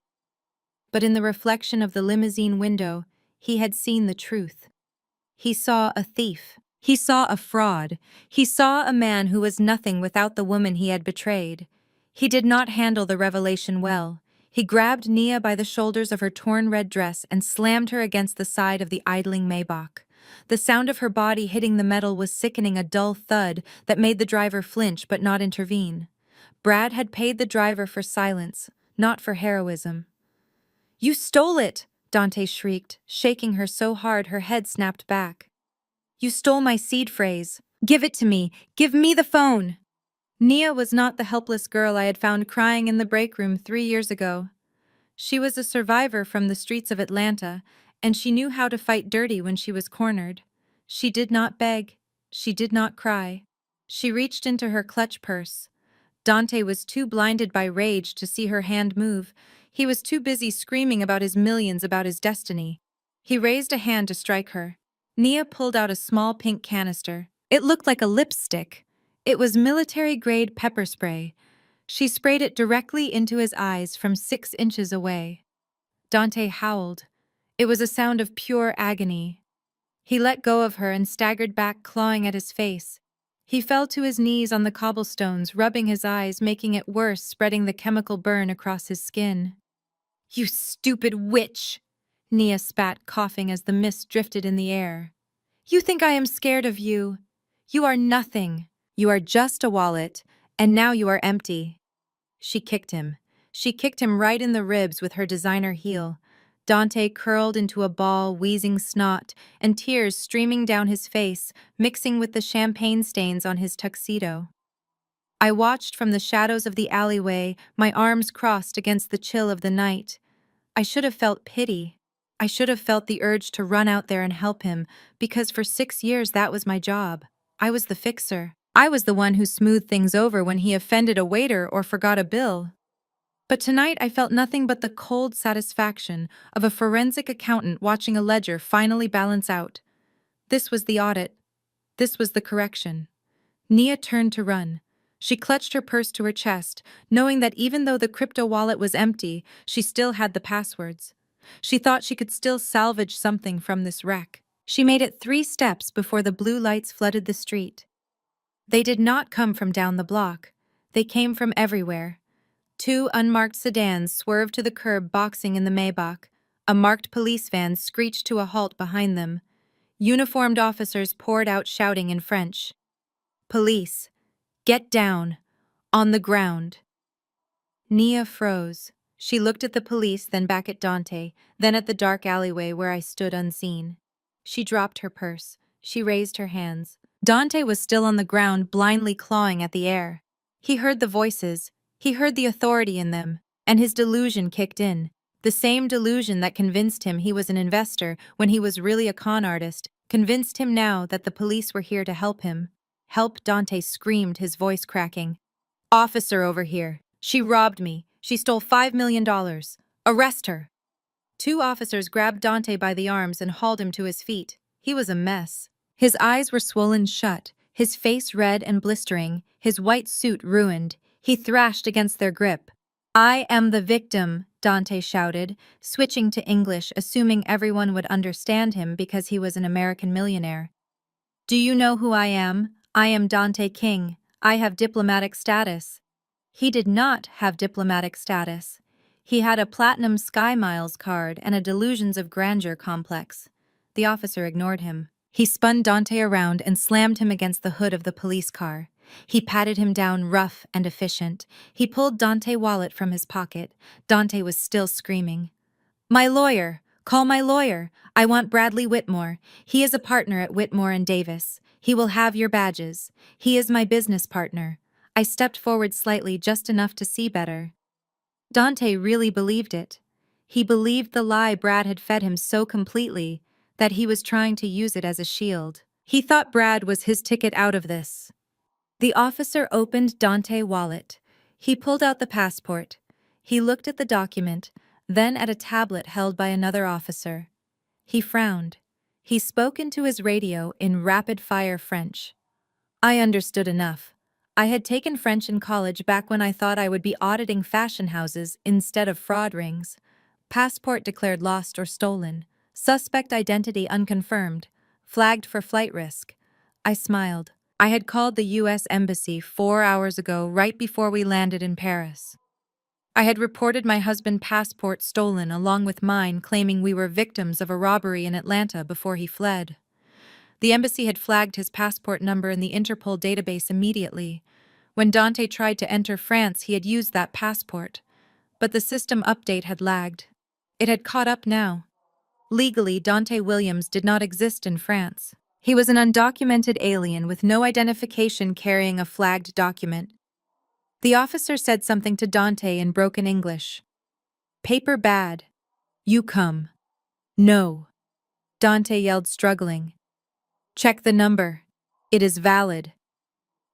But in the reflection of the limousine window, he had seen the truth. He saw a thief. He saw a fraud. He saw a man who was nothing without the woman he had betrayed. He did not handle the revelation well. He grabbed Nia by the shoulders of her torn red dress and slammed her against the side of the idling Maybach. The sound of her body hitting the metal was sickening, a dull thud that made the driver flinch but not intervene. Brad had paid the driver for silence, not for heroism. You stole it! Dante shrieked, shaking her so hard her head snapped back. You stole my seed phrase. Give it to me. Give me the phone. Nia was not the helpless girl I had found crying in the break room 3 years ago. She was a survivor from the streets of Atlanta, and she knew how to fight dirty when she was cornered. She did not beg. She did not cry. She reached into her clutch purse. Dante was too blinded by rage to see her hand move. He was too busy screaming about his millions, about his destiny. He raised a hand to strike her. Nia pulled out a small pink canister. It looked like a lipstick. It was military-grade pepper spray. She sprayed it directly into his eyes from 6 inches away. Dante howled. It was a sound of pure agony. He let go of her and staggered back, clawing at his face. He fell to his knees on the cobblestones, rubbing his eyes, making it worse, spreading the chemical burn across his skin. You stupid witch! Nia spat, coughing as the mist drifted in the air. You think I am scared of you? You are nothing. You are just a wallet, and now you are empty. She kicked him. She kicked him right in the ribs with her designer heel. Dante curled into a ball, wheezing snot, and tears streaming down his face, mixing with the champagne stains on his tuxedo. I watched from the shadows of the alleyway, my arms crossed against the chill of the night. I should have felt pity. I should have felt the urge to run out there and help him, because for 6 years that was my job. I was the fixer. I was the one who smoothed things over when he offended a waiter or forgot a bill. But tonight I felt nothing but the cold satisfaction of a forensic accountant watching a ledger finally balance out. This was the audit. This was the correction. Nia turned to run. She clutched her purse to her chest, knowing that even though the crypto wallet was empty, she still had the passwords. She thought she could still salvage something from this wreck. She made it 3 steps before the blue lights flooded the street. They did not come from down the block. They came from everywhere. 2 unmarked sedans swerved to the curb, boxing in the Maybach. A marked police van screeched to a halt behind them. Uniformed officers poured out, shouting in French. Police, get down, on the ground. Nia froze. She looked at the police, then back at Dante, then at the dark alleyway where I stood unseen. She dropped her purse. She raised her hands. Dante was still on the ground, blindly clawing at the air. He heard the voices, he heard the authority in them, and his delusion kicked in. The same delusion that convinced him he was an investor when he was really a con artist, convinced him now that the police were here to help him. Help, Dante screamed, his voice cracking. Officer over here. She robbed me. She stole $5 million. Arrest her. Two officers grabbed Dante by the arms and hauled him to his feet. He was a mess. His eyes were swollen shut, his face red and blistering, his white suit ruined. He thrashed against their grip. I am the victim, Dante shouted, switching to English, assuming everyone would understand him because he was an American millionaire. Do you know who I am? I am Dante King. I have diplomatic status. He did not have diplomatic status. He had a platinum Sky Miles card and a delusions of grandeur complex. The officer ignored him. He spun Dante around and slammed him against the hood of the police car. He patted him down, rough and efficient. He pulled Dante's wallet from his pocket. Dante was still screaming. My lawyer! Call my lawyer! I want Bradley Whitmore. He is a partner at Whitmore and Davis. He will have your badges. He is my business partner. I stepped forward slightly, just enough to see better. Dante really believed it. He believed the lie Brad had fed him so completely that he was trying to use it as a shield. He thought Brad was his ticket out of this. The officer opened Dante's wallet. He pulled out the passport. He looked at the document, then at a tablet held by another officer. He frowned. He spoke into his radio in rapid-fire French. I understood enough. I had taken French in college back when I thought I would be auditing fashion houses instead of fraud rings. Passport declared lost or stolen. Suspect identity unconfirmed. Flagged for flight risk. I smiled. I had called the U.S. Embassy 4 hours ago, right before we landed in Paris. I had reported my husband's passport stolen along with mine, claiming we were victims of a robbery in Atlanta before he fled. The embassy had flagged his passport number in the Interpol database immediately. When Dante tried to enter France, he had used that passport. But the system update had lagged. It had caught up now. Legally, Dante Williams did not exist in France. He was an undocumented alien with no identification carrying a flagged document. The officer said something to Dante in broken English. Paper bad. You come. No. Dante yelled, struggling. Check the number. It is valid.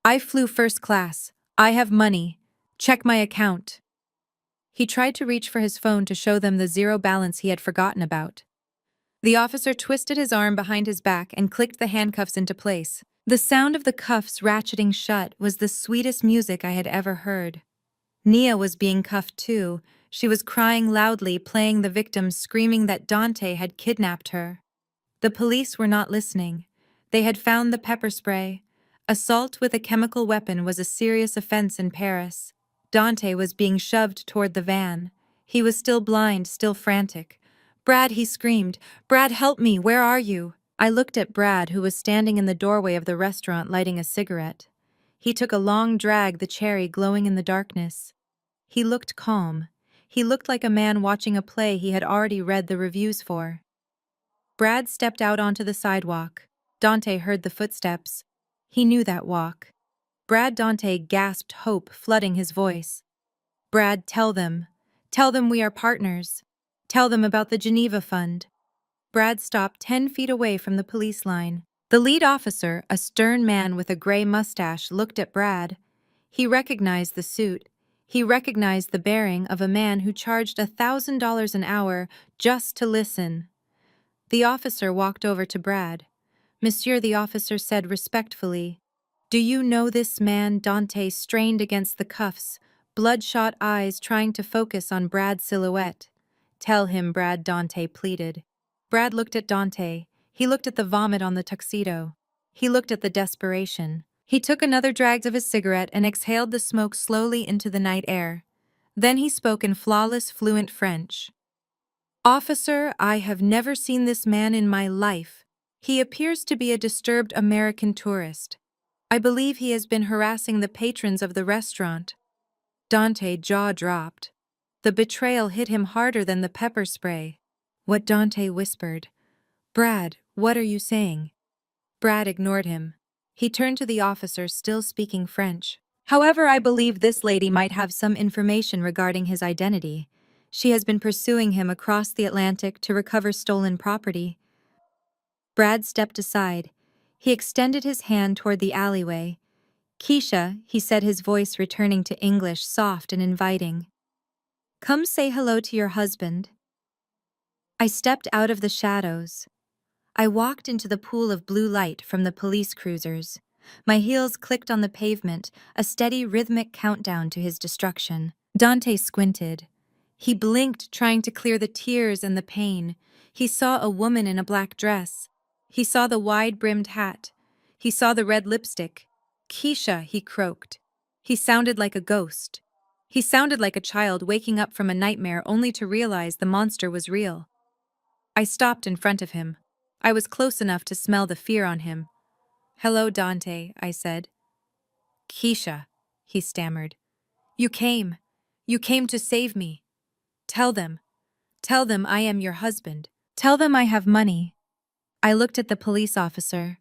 I flew first class. I have money. Check my account. He tried to reach for his phone to show them the zero balance he had forgotten about. The officer twisted his arm behind his back and clicked the handcuffs into place. The sound of the cuffs ratcheting shut was the sweetest music I had ever heard. Nia was being cuffed too. She was crying loudly, playing the victim, screaming that Dante had kidnapped her. The police were not listening. They had found the pepper spray. Assault with a chemical weapon was a serious offense in Paris. Dante was being shoved toward the van. He was still blind, still frantic. Brad, he screamed. Brad, help me, where are you? I looked at Brad, who was standing in the doorway of the restaurant lighting a cigarette. He took a long drag, the cherry glowing in the darkness. He looked calm. He looked like a man watching a play he had already read the reviews for. Brad stepped out onto the sidewalk. Dante heard the footsteps. He knew that walk. Brad, Dante gasped, hope flooding his voice. Brad, tell them. Tell them we are partners. Tell them about the Geneva Fund. Brad stopped 10 feet away from the police line. The lead officer, a stern man with a gray mustache, looked at Brad. He recognized the suit. He recognized the bearing of a man who charged $1,000 an hour just to listen. The officer walked over to Brad. Monsieur, the officer said respectfully. Do you know this man? Dante strained against the cuffs, bloodshot eyes trying to focus on Brad's silhouette. Tell him, Brad, Dante pleaded. Brad looked at Dante. He looked at the vomit on the tuxedo. He looked at the desperation. He took another drag of his cigarette and exhaled the smoke slowly into the night air. Then he spoke in flawless, fluent French. Officer, I have never seen this man in my life. He appears to be a disturbed American tourist. I believe he has been harassing the patrons of the restaurant. Dante's jaw dropped. The betrayal hit him harder than the pepper spray. What? Dante whispered. Brad, what are you saying? Brad ignored him. He turned to the officer, still speaking French. However, I believe this lady might have some information regarding his identity. She has been pursuing him across the Atlantic to recover stolen property. Brad stepped aside. He extended his hand toward the alleyway. Keisha, he said, his voice returning to English, soft and inviting. Come say hello to your husband. I stepped out of the shadows. I walked into the pool of blue light from the police cruisers. My heels clicked on the pavement, a steady rhythmic countdown to his destruction. Dante squinted. He blinked, trying to clear the tears and the pain. He saw a woman in a black dress. He saw the wide-brimmed hat. He saw the red lipstick. Keisha, he croaked. He sounded like a ghost. He sounded like a child waking up from a nightmare only to realize the monster was real. I stopped in front of him. I was close enough to smell the fear on him. Hello, Dante, I said. Keisha, he stammered. You came. You came to save me. Tell them. Tell them I am your husband. Tell them I have money. I looked at the police officer.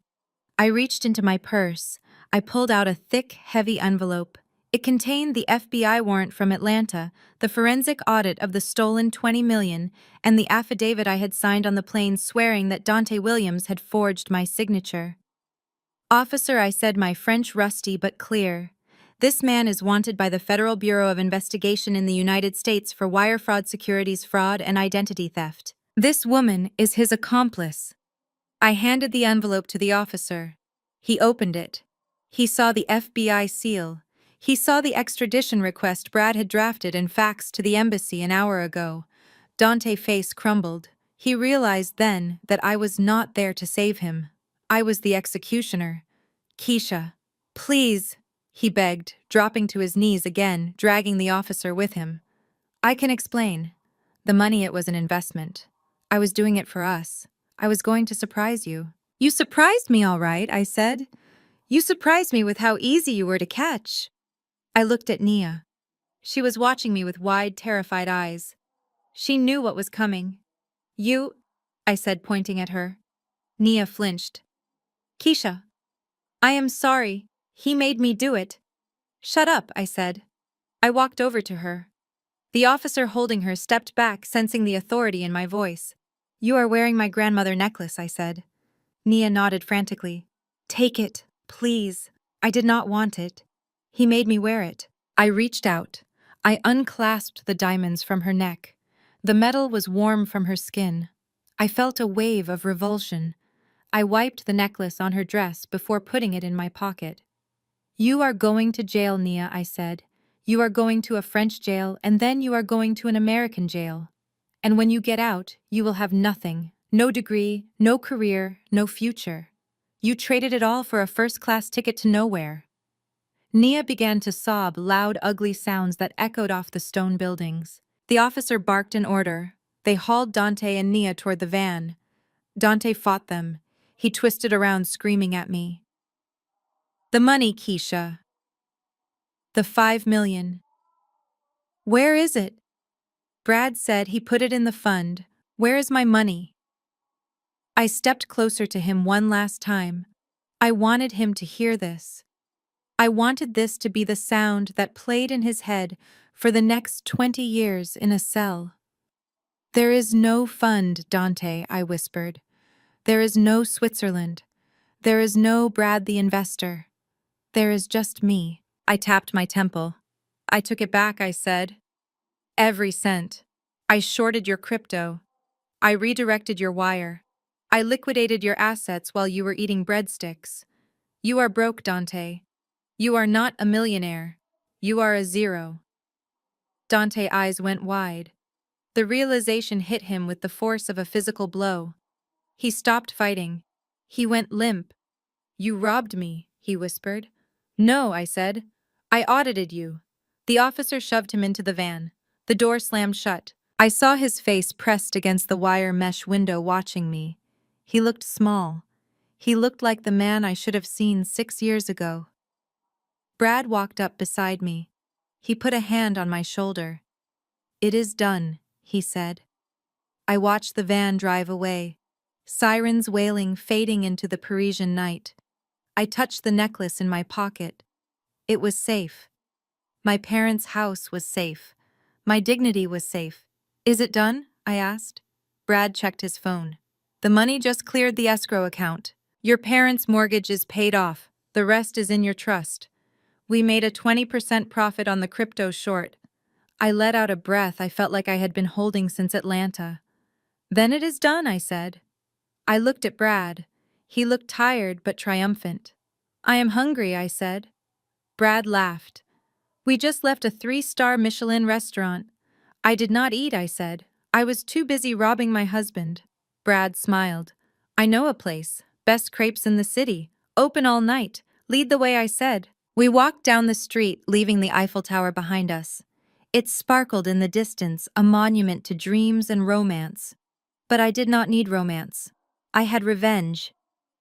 I reached into my purse. I pulled out a thick, heavy envelope. It contained the FBI warrant from Atlanta, the forensic audit of the stolen $20 million, and the affidavit I had signed on the plane swearing that Dante Williams had forged my signature. Officer, I said, my French rusty but clear. This man is wanted by the Federal Bureau of Investigation in the United States for wire fraud, securities fraud, and identity theft. This woman is his accomplice. I handed the envelope to the officer. He opened it. He saw the FBI seal. He saw the extradition request Brad had drafted and faxed to the embassy an hour ago. Dante's face crumbled. He realized then that I was not there to save him. I was the executioner. Keisha, please, he begged, dropping to his knees again, dragging the officer with him. I can explain. The money, it was an investment. I was doing it for us. I was going to surprise you. You surprised me, all right, I said. You surprised me with how easy you were to catch. I looked at Nia. She was watching me with wide, terrified eyes. She knew what was coming. You, I said, pointing at her. Nia flinched. Keisha, I am sorry. He made me do it. Shut up, I said. I walked over to her. The officer holding her stepped back, sensing the authority in my voice. You are wearing my grandmother necklace, I said. Nia nodded frantically. Take it, please. I did not want it. He made me wear it. I reached out. I unclasped the diamonds from her neck. The metal was warm from her skin. I felt a wave of revulsion. I wiped the necklace on her dress before putting it in my pocket. You are going to jail, Nia, I said. You are going to a French jail, and then you are going to an American jail. And when you get out, you will have nothing. No degree, no career, no future. You traded it all for a first-class ticket to nowhere. Nia began to sob, loud, ugly sounds that echoed off the stone buildings. The officer barked an order. They hauled Dante and Nia toward the van. Dante fought them. He twisted around, screaming at me. The money, Keisha. The $5 million. Where is it? Brad said he put it in the fund. Where is my money? I stepped closer to him one last time. I wanted him to hear this. I wanted this to be the sound that played in his head for the next 20 years in a cell. There is no fund, Dante, I whispered. There is no Switzerland. There is no Brad the investor. There is just me. I tapped my temple. I took it back, I said. Every cent. I shorted your crypto. I redirected your wire. I liquidated your assets while you were eating breadsticks. You are broke, Dante. You are not a millionaire. You are a zero. Dante's eyes went wide. The realization hit him with the force of a physical blow. He stopped fighting. He went limp. You robbed me, he whispered. No, I said. I audited you. The officer shoved him into the van. The door slammed shut. I saw his face pressed against the wire mesh window watching me. He looked small. He looked like the man I should have seen 6 years ago. Brad walked up beside me. He put a hand on my shoulder. It is done, he said. I watched the van drive away. Sirens wailing, fading into the Parisian night. I touched the necklace in my pocket. It was safe. My parents' house was safe. My dignity was safe. Is it done? I asked. Brad checked his phone. The money just cleared the escrow account. Your parents' mortgage is paid off. The rest is in your trust. We made a 20% profit on the crypto short. I let out a breath I felt like I had been holding since Atlanta. Then it is done, I said. I looked at Brad. He looked tired but triumphant. I am hungry, I said. Brad laughed. We just left a 3-star Michelin restaurant. I did not eat, I said. I was too busy robbing my husband. Brad smiled. I know a place. Best crepes in the city. Open all night. Lead the way, I said. We walked down the street, leaving the Eiffel Tower behind us. It sparkled in the distance, a monument to dreams and romance. But I did not need romance. I had revenge.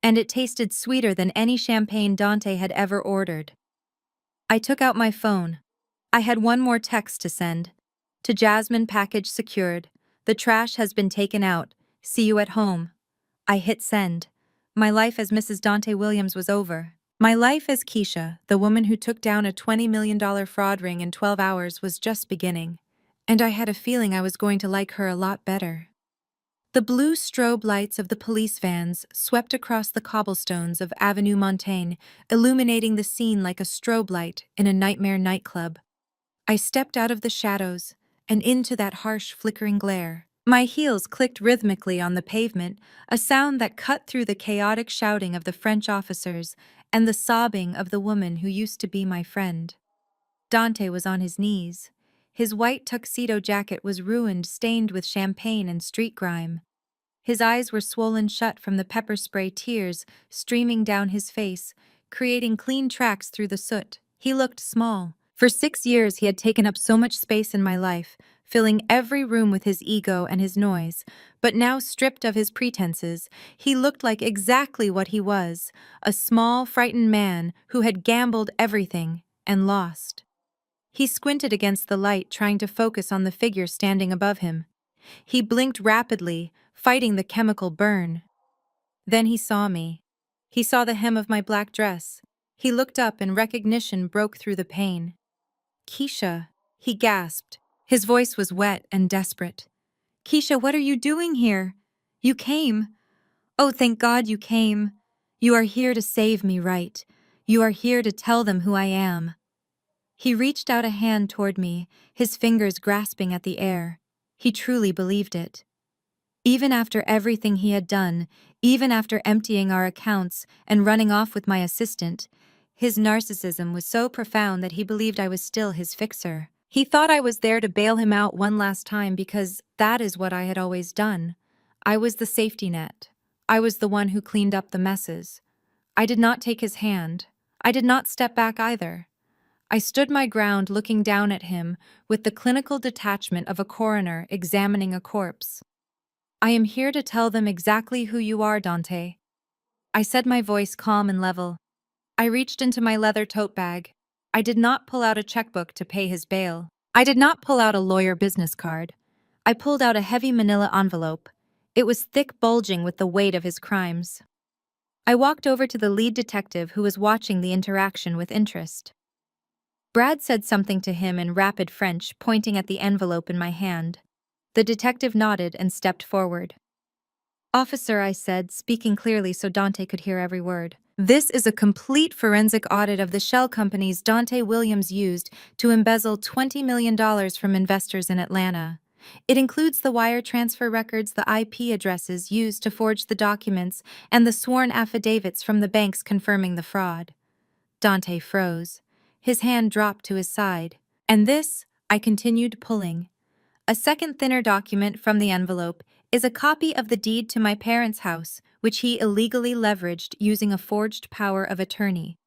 And it tasted sweeter than any champagne Dante had ever ordered. I took out my phone. I had one more text to send. To Jasmine, package secured. The trash has been taken out. See you at home. I hit send. My life as Mrs. Dante Williams was over. My life as Keisha, the woman who took down a $20 million fraud ring in 12 hours, was just beginning. And I had a feeling I was going to like her a lot better. The blue strobe lights of the police vans swept across the cobblestones of Avenue Montaigne, illuminating the scene like a strobe light in a nightmare nightclub. I stepped out of the shadows and into that harsh, flickering glare. My heels clicked rhythmically on the pavement, a sound that cut through the chaotic shouting of the French officers and the sobbing of the woman who used to be my friend. Dante was on his knees. His white tuxedo jacket was ruined, stained with champagne and street grime. His eyes were swollen shut from the pepper spray, tears streaming down his face, creating clean tracks through the soot. He looked small. For 6 years he had taken up so much space in my life, filling every room with his ego and his noise, but now stripped of his pretenses, he looked like exactly what he was, a small, frightened man who had gambled everything and lost. He squinted against the light, trying to focus on the figure standing above him. He blinked rapidly, fighting the chemical burn. Then he saw me. He saw the hem of my black dress. He looked up and recognition broke through the pain. Keisha, he gasped. His voice was wet and desperate. Keisha, what are you doing here? You came. Oh, thank God you came. You are here to save me, right? You are here to tell them who I am. He reached out a hand toward me, his fingers grasping at the air. He truly believed it. Even after everything he had done, even after emptying our accounts and running off with my assistant, his narcissism was so profound that he believed I was still his fixer. He thought I was there to bail him out one last time because that is what I had always done. I was the safety net. I was the one who cleaned up the messes. I did not take his hand. I did not step back either. I stood my ground looking down at him with the clinical detachment of a coroner examining a corpse. I am here to tell them exactly who you are, Dante. I said, my voice calm and level. I reached into my leather tote bag. I did not pull out a checkbook to pay his bail. I did not pull out a lawyer business card. I pulled out a heavy manila envelope. It was thick, bulging with the weight of his crimes. I walked over to the lead detective who was watching the interaction with interest. Brad said something to him in rapid French, pointing at the envelope in my hand. The detective nodded and stepped forward. Officer, I said, speaking clearly so Dante could hear every word. This is a complete forensic audit of the shell companies Dante Williams used to embezzle $20 million from investors in Atlanta. It includes the wire transfer records, the IP addresses used to forge the documents, and the sworn affidavits from the banks confirming the fraud. Dante froze. His hand dropped to his side. And this, I continued pulling. A second thinner document from the envelope is a copy of the deed to my parents' house, which he illegally leveraged using a forged power of attorney.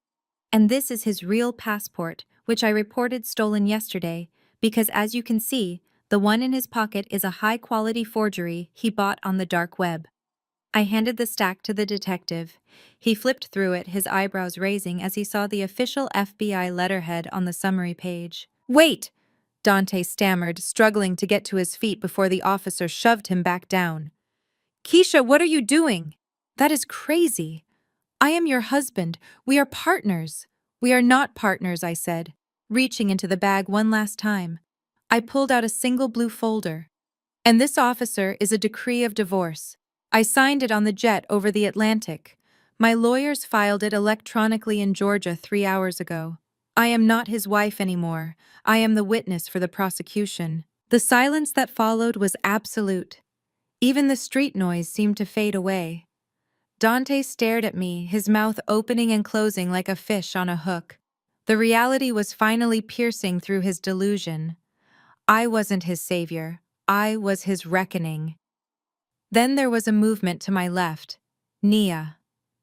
And this is his real passport, which I reported stolen yesterday, because as you can see, the one in his pocket is a high-quality forgery he bought on the dark web. I handed the stack to the detective. He flipped through it, his eyebrows raising as he saw the official FBI letterhead on the summary page. Wait! Dante stammered, struggling to get to his feet before the officer shoved him back down. Keisha, what are you doing? That is crazy. I am your husband. We are partners. We are not partners, I said, reaching into the bag one last time. I pulled out a single blue folder. And this, officer, is a decree of divorce. I signed it on the jet over the Atlantic. My lawyers filed it electronically in Georgia 3 hours ago. I am not his wife anymore. I am the witness for the prosecution. The silence that followed was absolute. Even the street noise seemed to fade away. Dante stared at me, his mouth opening and closing like a fish on a hook. The reality was finally piercing through his delusion. I wasn't his savior. I was his reckoning. Then there was a movement to my left. Nia.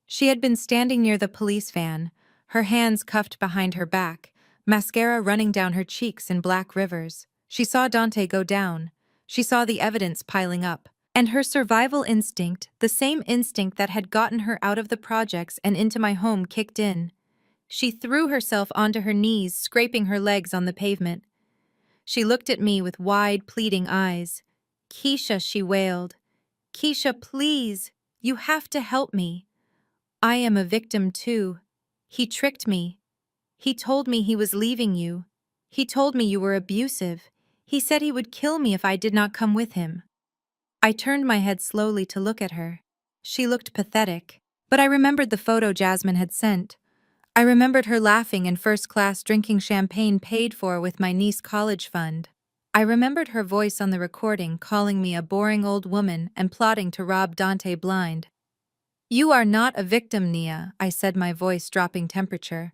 She had been standing near the police van, her hands cuffed behind her back, mascara running down her cheeks in black rivers. She saw Dante go down. She saw the evidence piling up. And her survival instinct, the same instinct that had gotten her out of the projects and into my home, kicked in. She threw herself onto her knees, scraping her legs on the pavement. She looked at me with wide, pleading eyes. "Keisha," she wailed. "Keisha, please. You have to help me. I am a victim too. He tricked me. He told me he was leaving you. He told me you were abusive. He said he would kill me if I did not come with him." I turned my head slowly to look at her. She looked pathetic, but I remembered the photo Jasmine had sent. I remembered her laughing in first class, drinking champagne paid for with my niece's college fund. I remembered her voice on the recording calling me a boring old woman and plotting to rob Dante blind. "You are not a victim, Nia," I said, my voice dropping temperature.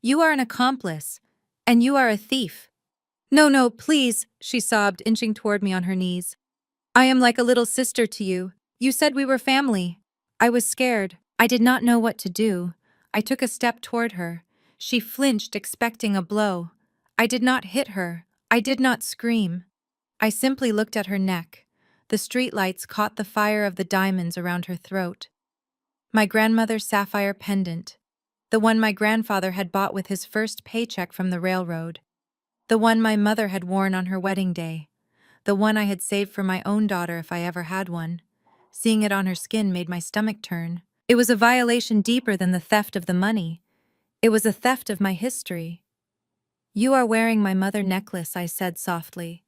"You are an accomplice, and you are a thief." "No, no, please," she sobbed, inching toward me on her knees. "I am like a little sister to you. You said we were family." I was scared. I did not know what to do. I took a step toward her. She flinched, expecting a blow. I did not hit her. I did not scream. I simply looked at her neck. The streetlights caught the fire of the diamonds around her throat. My grandmother's sapphire pendant. The one my grandfather had bought with his first paycheck from the railroad. The one my mother had worn on her wedding day. The one I had saved for my own daughter if I ever had one. Seeing it on her skin made my stomach turn. It was a violation deeper than the theft of the money. It was a theft of my history. "You are wearing my mother necklace," I said softly.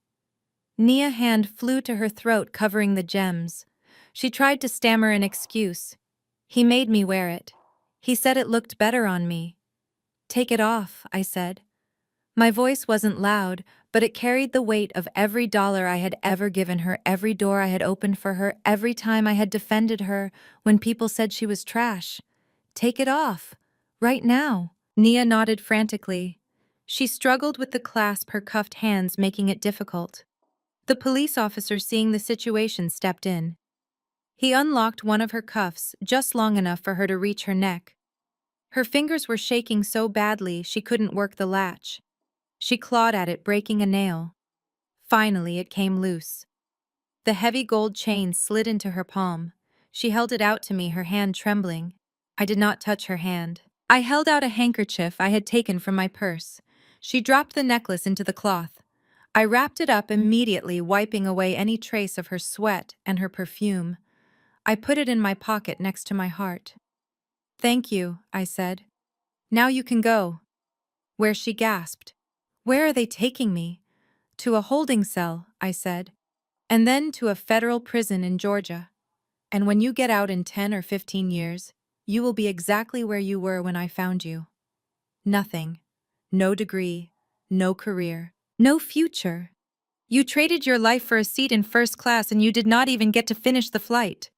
Nia's hand flew to her throat, covering the gems. She tried to stammer an excuse. "He made me wear it. He said it looked better on me." "Take it off," I said. My voice wasn't loud, but it carried the weight of every dollar I had ever given her, every door I had opened for her, every time I had defended her when people said she was trash. "Take it off. Right now." Nia nodded frantically. She struggled with the clasp, her cuffed hands making it difficult. The police officer, seeing the situation, stepped in. He unlocked one of her cuffs, just long enough for her to reach her neck. Her fingers were shaking so badly she couldn't work the latch. She clawed at it, breaking a nail. Finally, it came loose. The heavy gold chain slid into her palm. She held it out to me, her hand trembling. I did not touch her hand. I held out a handkerchief I had taken from my purse. She dropped the necklace into the cloth. I wrapped it up immediately, wiping away any trace of her sweat and her perfume. I put it in my pocket next to my heart. "Thank you," I said. "Now you can go." Where? She gasped. "Where are they taking me?" "To a holding cell," I said. "And then to a federal prison in Georgia. And when you get out in 10 or 15 years, you will be exactly where you were when I found you. Nothing. No degree. No career. No future. You traded your life for a seat in first class and you did not even get to finish the flight."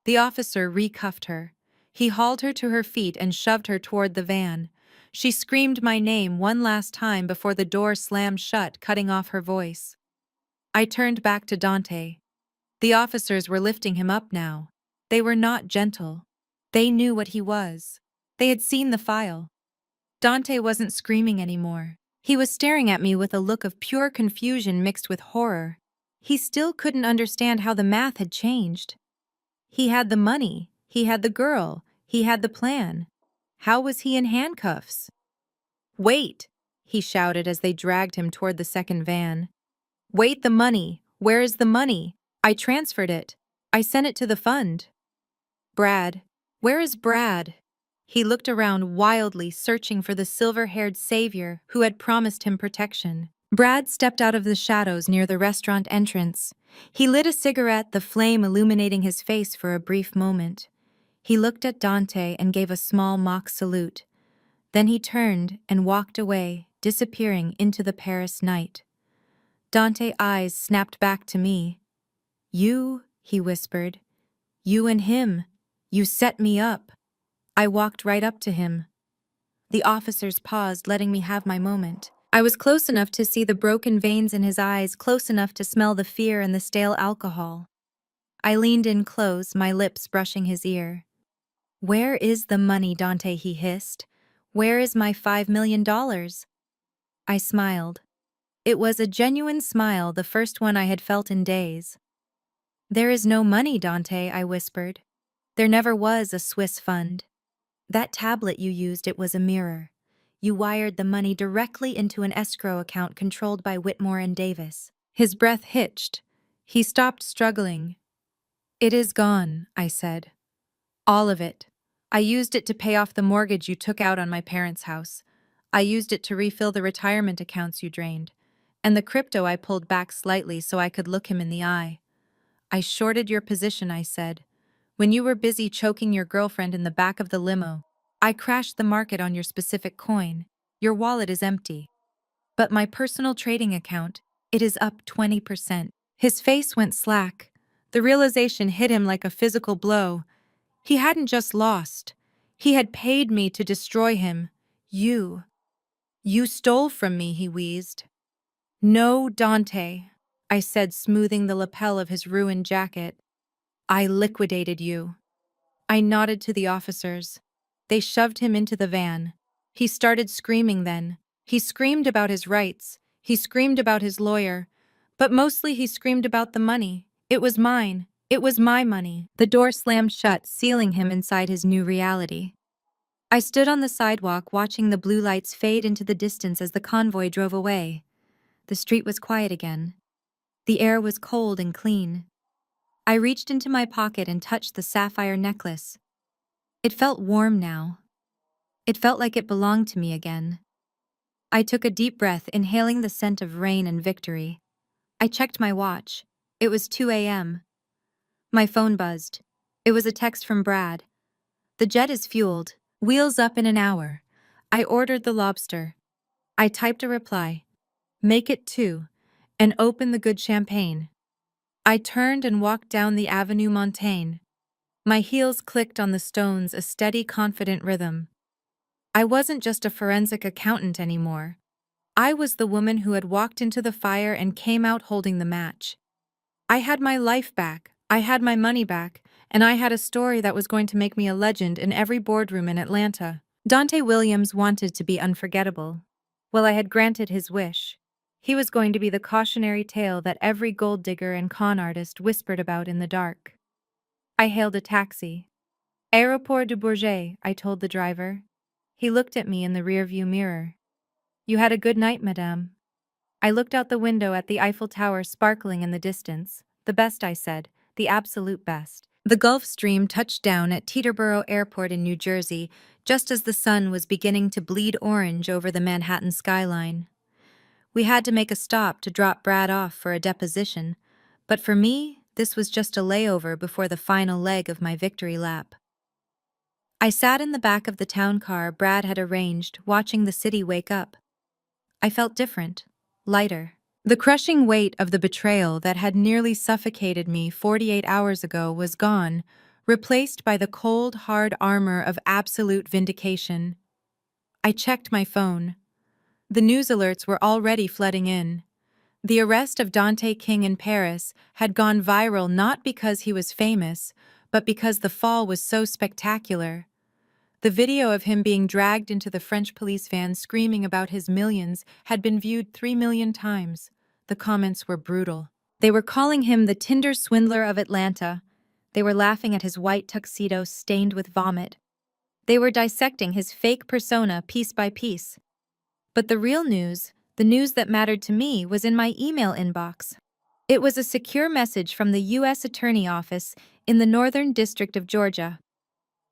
The officer recuffed her. He hauled her to her feet and shoved her toward the van. She screamed my name one last time before the door slammed shut, cutting off her voice. I turned back to Dante. The officers were lifting him up now. They were not gentle. They knew what he was. They had seen the file. Dante wasn't screaming anymore. He was staring at me with a look of pure confusion mixed with horror. He still couldn't understand how the math had changed. He had the money. He had the girl. He had the plan. How was he in handcuffs? "Wait!" he shouted as they dragged him toward the second van. "Wait, the money! Where is the money? I transferred it. I sent it to the fund." "Brad." Where is Brad? He looked around wildly, searching for the silver-haired savior who had promised him protection. Brad stepped out of the shadows near the restaurant entrance. He lit a cigarette, the flame illuminating his face for a brief moment. He looked at Dante and gave a small mock salute. Then he turned and walked away, disappearing into the Paris night. Dante's eyes snapped back to me. "You," he whispered. "You and him. You set me up." I walked right up to him. The officers paused, letting me have my moment. I was close enough to see the broken veins in his eyes, close enough to smell the fear and the stale alcohol. I leaned in close, my lips brushing his ear. "Where is the money, Dante?" he hissed. "Where is my $5 million? I smiled. It was a genuine smile, the first one I had felt in days. "There is no money, Dante," I whispered. "There never was a Swiss fund. That tablet you used, it was a mirror. You wired the money directly into an escrow account controlled by Whitmore and Davis." His breath hitched. He stopped struggling. "It is gone," I said. "All of it. I used it to pay off the mortgage you took out on my parents' house. I used it to refill the retirement accounts you drained. And the crypto I pulled back slightly so I could look him in the eye. I shorted your position," I said. "When you were busy choking your girlfriend in the back of the limo, I crashed the market on your specific coin. Your wallet is empty. But my personal trading account, it is up 20%. His face went slack. The realization hit him like a physical blow. He hadn't just lost. He had paid me to destroy him. You stole from me," he wheezed. "No, Dante," I said, smoothing the lapel of his ruined jacket. "I liquidated you." I nodded to the officers. They shoved him into the van. He started screaming then. He screamed about his rights. He screamed about his lawyer. But mostly he screamed about the money. It was mine. It was my money. The door slammed shut, sealing him inside his new reality. I stood on the sidewalk watching the blue lights fade into the distance as the convoy drove away. The street was quiet again. The air was cold and clean. I reached into my pocket and touched the sapphire necklace. It felt warm now. It felt like it belonged to me again. I took a deep breath, inhaling the scent of rain and victory. I checked my watch. It was 2 a.m. My phone buzzed. It was a text from Brad. "The jet is fueled. Wheels up in an hour. I ordered the lobster." I typed a reply. "Make it 2, and open the good champagne." I turned and walked down the Avenue Montaigne. My heels clicked on the stones, a steady, confident rhythm. I wasn't just a forensic accountant anymore. I was the woman who had walked into the fire and came out holding the match. I had my life back, I had my money back, and I had a story that was going to make me a legend in every boardroom in Atlanta. Dante Williams wanted to be unforgettable. Well, I had granted his wish. He was going to be the cautionary tale that every gold digger and con artist whispered about in the dark. I hailed a taxi. "Aéroport du Bourget," I told the driver. He looked at me in the rearview mirror. "You had a good night, madame." I looked out the window at the Eiffel Tower sparkling in the distance. "The best," I said, "the absolute best." The Gulf Stream touched down at Teterboro Airport in New Jersey just as the sun was beginning to bleed orange over the Manhattan skyline. We had to make a stop to drop Brad off for a deposition, but for me, this was just a layover before the final leg of my victory lap. I sat in the back of the town car Brad had arranged, watching the city wake up. I felt different, lighter. The crushing weight of the betrayal that had nearly suffocated me 48 hours ago was gone, replaced by the cold, hard armor of absolute vindication. I checked my phone. The news alerts were already flooding in. The arrest of Dante King in Paris had gone viral not because he was famous, but because the fall was so spectacular. The video of him being dragged into the French police van screaming about his millions had been viewed 3 million times. The comments were brutal. They were calling him the Tinder swindler of Atlanta. They were laughing at his white tuxedo stained with vomit. They were dissecting his fake persona piece by piece. But the real news, the news that mattered to me, was in my email inbox. It was a secure message from the U.S. Attorney Office in the Northern District of Georgia.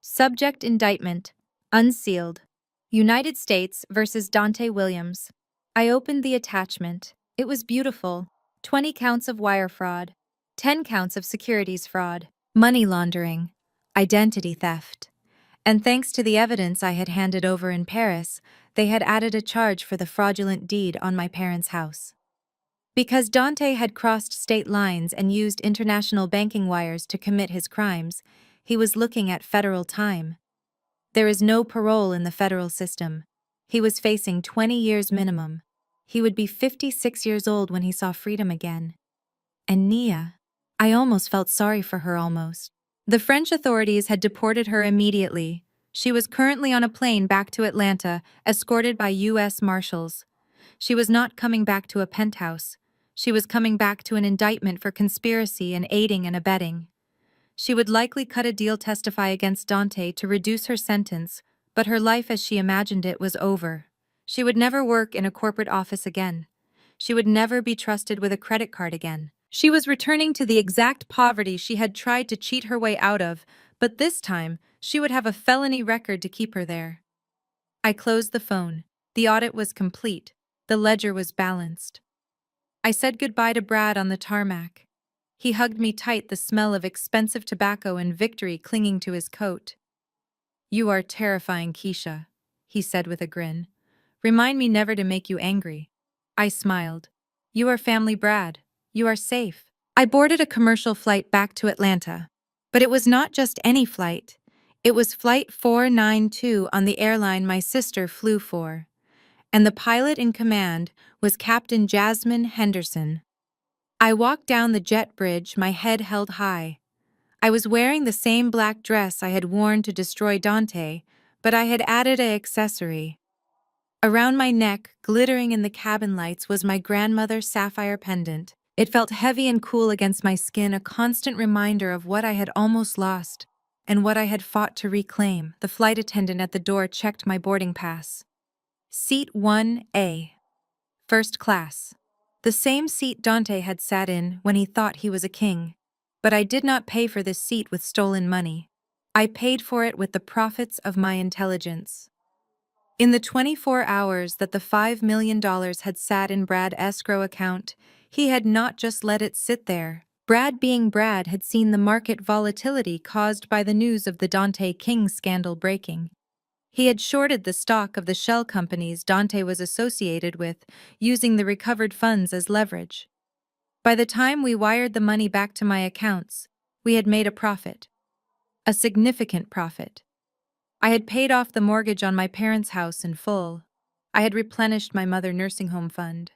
Subject indictment. Unsealed. United States versus Dante Williams. I opened the attachment. It was beautiful. 20 counts of wire fraud. 10 counts of securities fraud. Money laundering. Identity theft. And thanks to the evidence I had handed over in Paris, they had added a charge for the fraudulent deed on my parents' house. Because Dante had crossed state lines and used international banking wires to commit his crimes, he was looking at federal time. There is no parole in the federal system. He was facing 20 years minimum. He would be 56 years old when he saw freedom again. And Nia, I almost felt sorry for her almost. The French authorities had deported her immediately. She was currently on a plane back to Atlanta, escorted by U.S. Marshals. She was not coming back to a penthouse. She was coming back to an indictment for conspiracy and aiding and abetting. She would likely cut a deal testify against Dante to reduce her sentence, but her life as she imagined it was over. She would never work in a corporate office again. She would never be trusted with a credit card again. She was returning to the exact poverty she had tried to cheat her way out of, but this time, she would have a felony record to keep her there. I closed the phone. The audit was complete. The ledger was balanced. I said goodbye to Brad on the tarmac. He hugged me tight, the smell of expensive tobacco and victory clinging to his coat. "You are terrifying, Keisha," he said with a grin. "Remind me never to make you angry." I smiled. "You are family, Brad. You are safe." I boarded a commercial flight back to Atlanta. But it was not just any flight. It was Flight 492 on the airline my sister flew for. And the pilot in command was Captain Jasmine Henderson. I walked down the jet bridge, my head held high. I was wearing the same black dress I had worn to destroy Dante, but I had added an accessory. Around my neck, glittering in the cabin lights, was my grandmother's sapphire pendant. It felt heavy and cool against my skin, a constant reminder of what I had almost lost and what I had fought to reclaim. The flight attendant at the door checked my boarding pass. Seat 1A. First class. The same seat Dante had sat in when he thought he was a king. But I did not pay for this seat with stolen money. I paid for it with the profits of my intelligence. In the 24 hours that the $5 million had sat in Brad's escrow account, he had not just let it sit there. Brad, being Brad, had seen the market volatility caused by the news of the Dante King scandal breaking. He had shorted the stock of the shell companies Dante was associated with, using the recovered funds as leverage. By the time we wired the money back to my accounts, we had made a profit. A significant profit. I had paid off the mortgage on my parents' house in full. I had replenished my mother nursing home fund.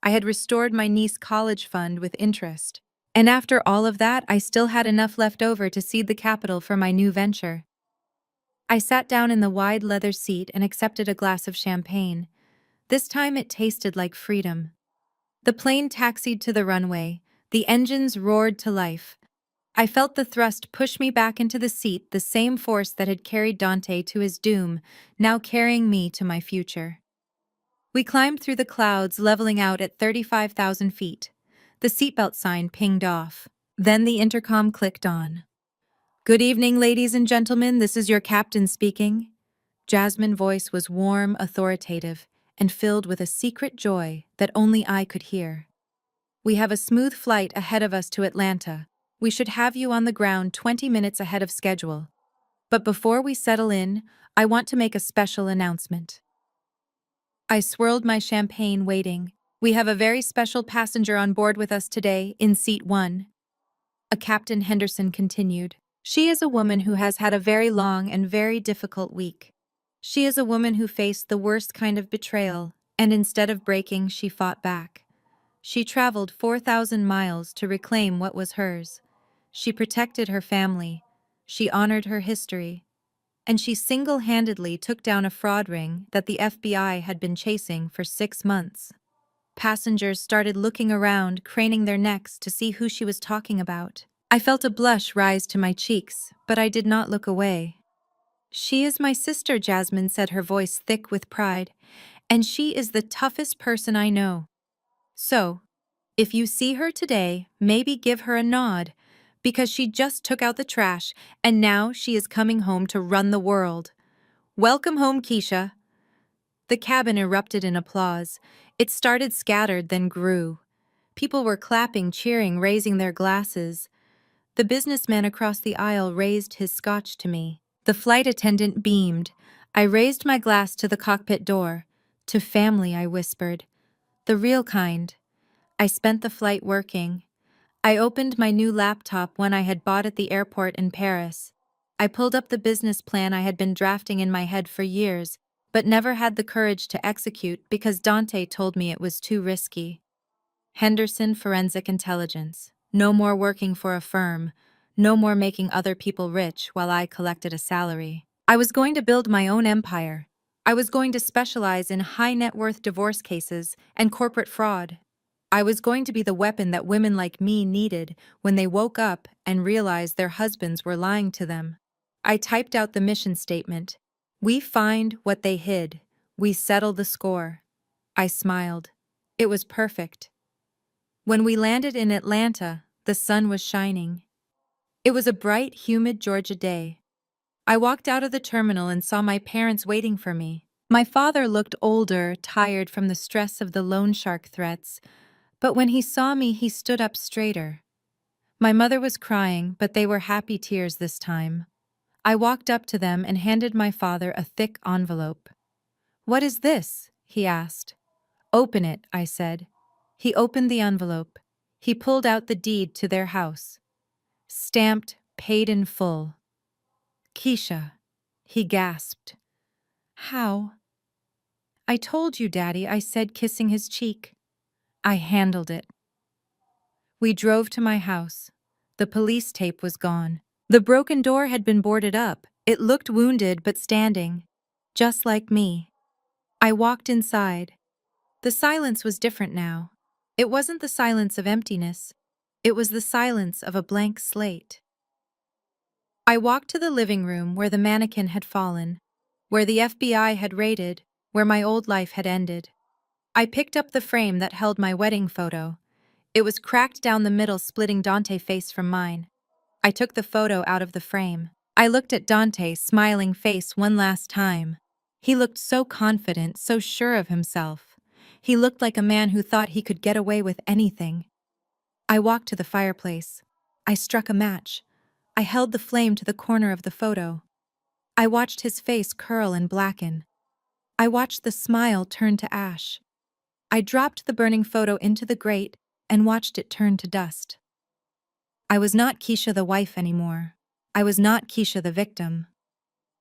I had restored my niece college fund with interest. And after all of that, I still had enough left over to seed the capital for my new venture. I sat down in the wide leather seat and accepted a glass of champagne. This time it tasted like freedom. The plane taxied to the runway. The engines roared to life. I felt the thrust push me back into the seat, the same force that had carried Dante to his doom, now carrying me to my future. We climbed through the clouds, leveling out at 35,000 feet. The seatbelt sign pinged off. Then the intercom clicked on. "Good evening, ladies and gentlemen, this is your captain speaking." Jasmine's voice was warm, authoritative, and filled with a secret joy that only I could hear. "We have a smooth flight ahead of us to Atlanta. We should have you on the ground 20 minutes ahead of schedule. But before we settle in, I want to make a special announcement." I swirled my champagne, waiting. "We have a very special passenger on board with us today, in seat 1. Captain Henderson continued. "She is a woman who has had a very long and very difficult week. She is a woman who faced the worst kind of betrayal, and instead of breaking, she fought back. She traveled 4,000 miles to reclaim what was hers. She protected her family. She honored her history. And she single-handedly took down a fraud ring that the FBI had been chasing for 6 months." Passengers started looking around, craning their necks to see who she was talking about. I felt a blush rise to my cheeks, but I did not look away. "She is my sister," Jasmine said, her voice thick with pride, "and she is the toughest person I know. So, if you see her today, maybe give her a nod. because she just took out the trash and now she is coming home to run the world. Welcome home, Keisha. The cabin erupted in applause. It started scattered, then grew. People were clapping, cheering, raising their glasses. The businessman across the aisle raised his scotch to me. The flight attendant beamed. I raised my glass to the cockpit door. To family, I whispered. The real kind. I spent the flight working. I opened my new laptop, one I had bought at the airport in Paris. I pulled up the business plan I had been drafting in my head for years, but never had the courage to execute because Dante told me it was too risky. Henderson Forensic Intelligence. No more working for a firm. No more making other people rich while I collected a salary. I was going to build my own empire. I was going to specialize in high net worth divorce cases and corporate fraud. I was going to be the weapon that women like me needed when they woke up and realized their husbands were lying to them. I typed out the mission statement. We find what they hid. We settle the score. I smiled. It was perfect. When we landed in Atlanta, the sun was shining. It was a bright, humid Georgia day. I walked out of the terminal and saw my parents waiting for me. My father looked older, tired from the stress of the loan shark threats, but when he saw me, he stood up straighter. My mother was crying, but they were happy tears this time. I walked up to them and handed my father a thick envelope. "What is this?" he asked. "Open it," I said. He opened the envelope. He pulled out the deed to their house. Stamped, paid in full. "Keisha," he gasped. "How?" "I told you, Daddy," I said, kissing his cheek. "I handled it." We drove to my house. The police tape was gone. The broken door had been boarded up. It looked wounded but standing, just like me. I walked inside. The silence was different now. It wasn't the silence of emptiness. It was the silence of a blank slate. I walked to the living room where the mannequin had fallen, where the FBI had raided, where my old life had ended. I picked up the frame that held my wedding photo. It was cracked down the middle, splitting Dante's face from mine. I took the photo out of the frame. I looked at Dante's smiling face one last time. He looked so confident, so sure of himself. He looked like a man who thought he could get away with anything. I walked to the fireplace. I struck a match. I held the flame to the corner of the photo. I watched his face curl and blacken. I watched the smile turn to ash. I dropped the burning photo into the grate and watched it turn to dust. I was not Keisha the wife anymore. I was not Keisha the victim.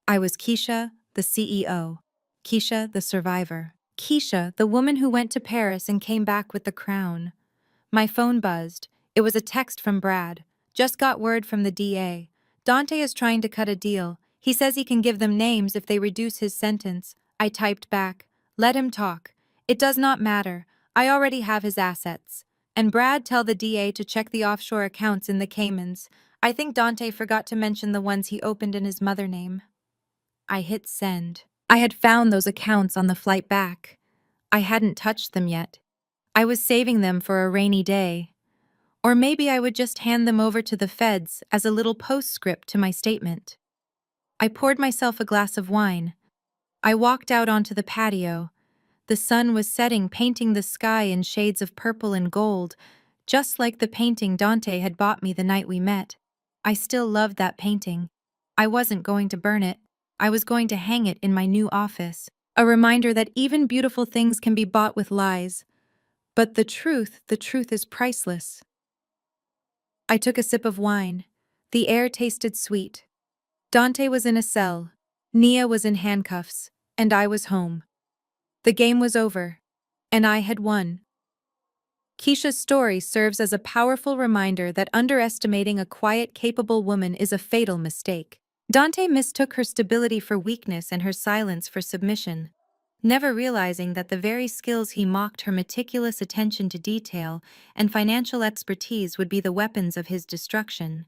I was Keisha the CEO. Keisha the survivor. Keisha, the woman who went to Paris and came back with the crown. My phone buzzed. It was a text from Brad. "Just got word from the DA. Dante is trying to cut a deal. He says he can give them names if they reduce his sentence." I typed back, "Let him talk. It does not matter. I already have his assets. And Brad, tell the DA to check the offshore accounts in the Caymans. I think Dante forgot to mention the ones he opened in his mother name." I hit send. I had found those accounts on the flight back. I hadn't touched them yet. I was saving them for a rainy day. Or maybe I would just hand them over to the feds as a little postscript to my statement. I poured myself a glass of wine. I walked out onto the patio. The sun was setting, painting the sky in shades of purple and gold, just like the painting Dante had bought me the night we met. I still loved that painting. I wasn't going to burn it. I was going to hang it in my new office. A reminder that even beautiful things can be bought with lies. But the truth is priceless. I took a sip of wine. The air tasted sweet. Dante was in a cell. Nia was in handcuffs. And I was home. The game was over. And I had won. Keisha's story serves as a powerful reminder that underestimating a quiet, capable woman is a fatal mistake. Dante mistook her stability for weakness and her silence for submission, never realizing that the very skills he mocked, her meticulous attention to detail and financial expertise, would be the weapons of his destruction.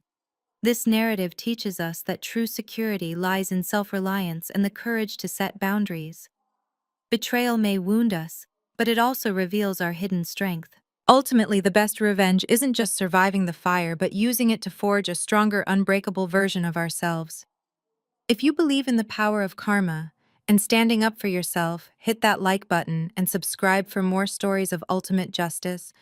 This narrative teaches us that true security lies in self-reliance and the courage to set boundaries. Betrayal may wound us, but it also reveals our hidden strength. Ultimately, the best revenge isn't just surviving the fire, but using it to forge a stronger, unbreakable version of ourselves. If you believe in the power of karma and standing up for yourself, hit that like button and subscribe for more stories of ultimate justice,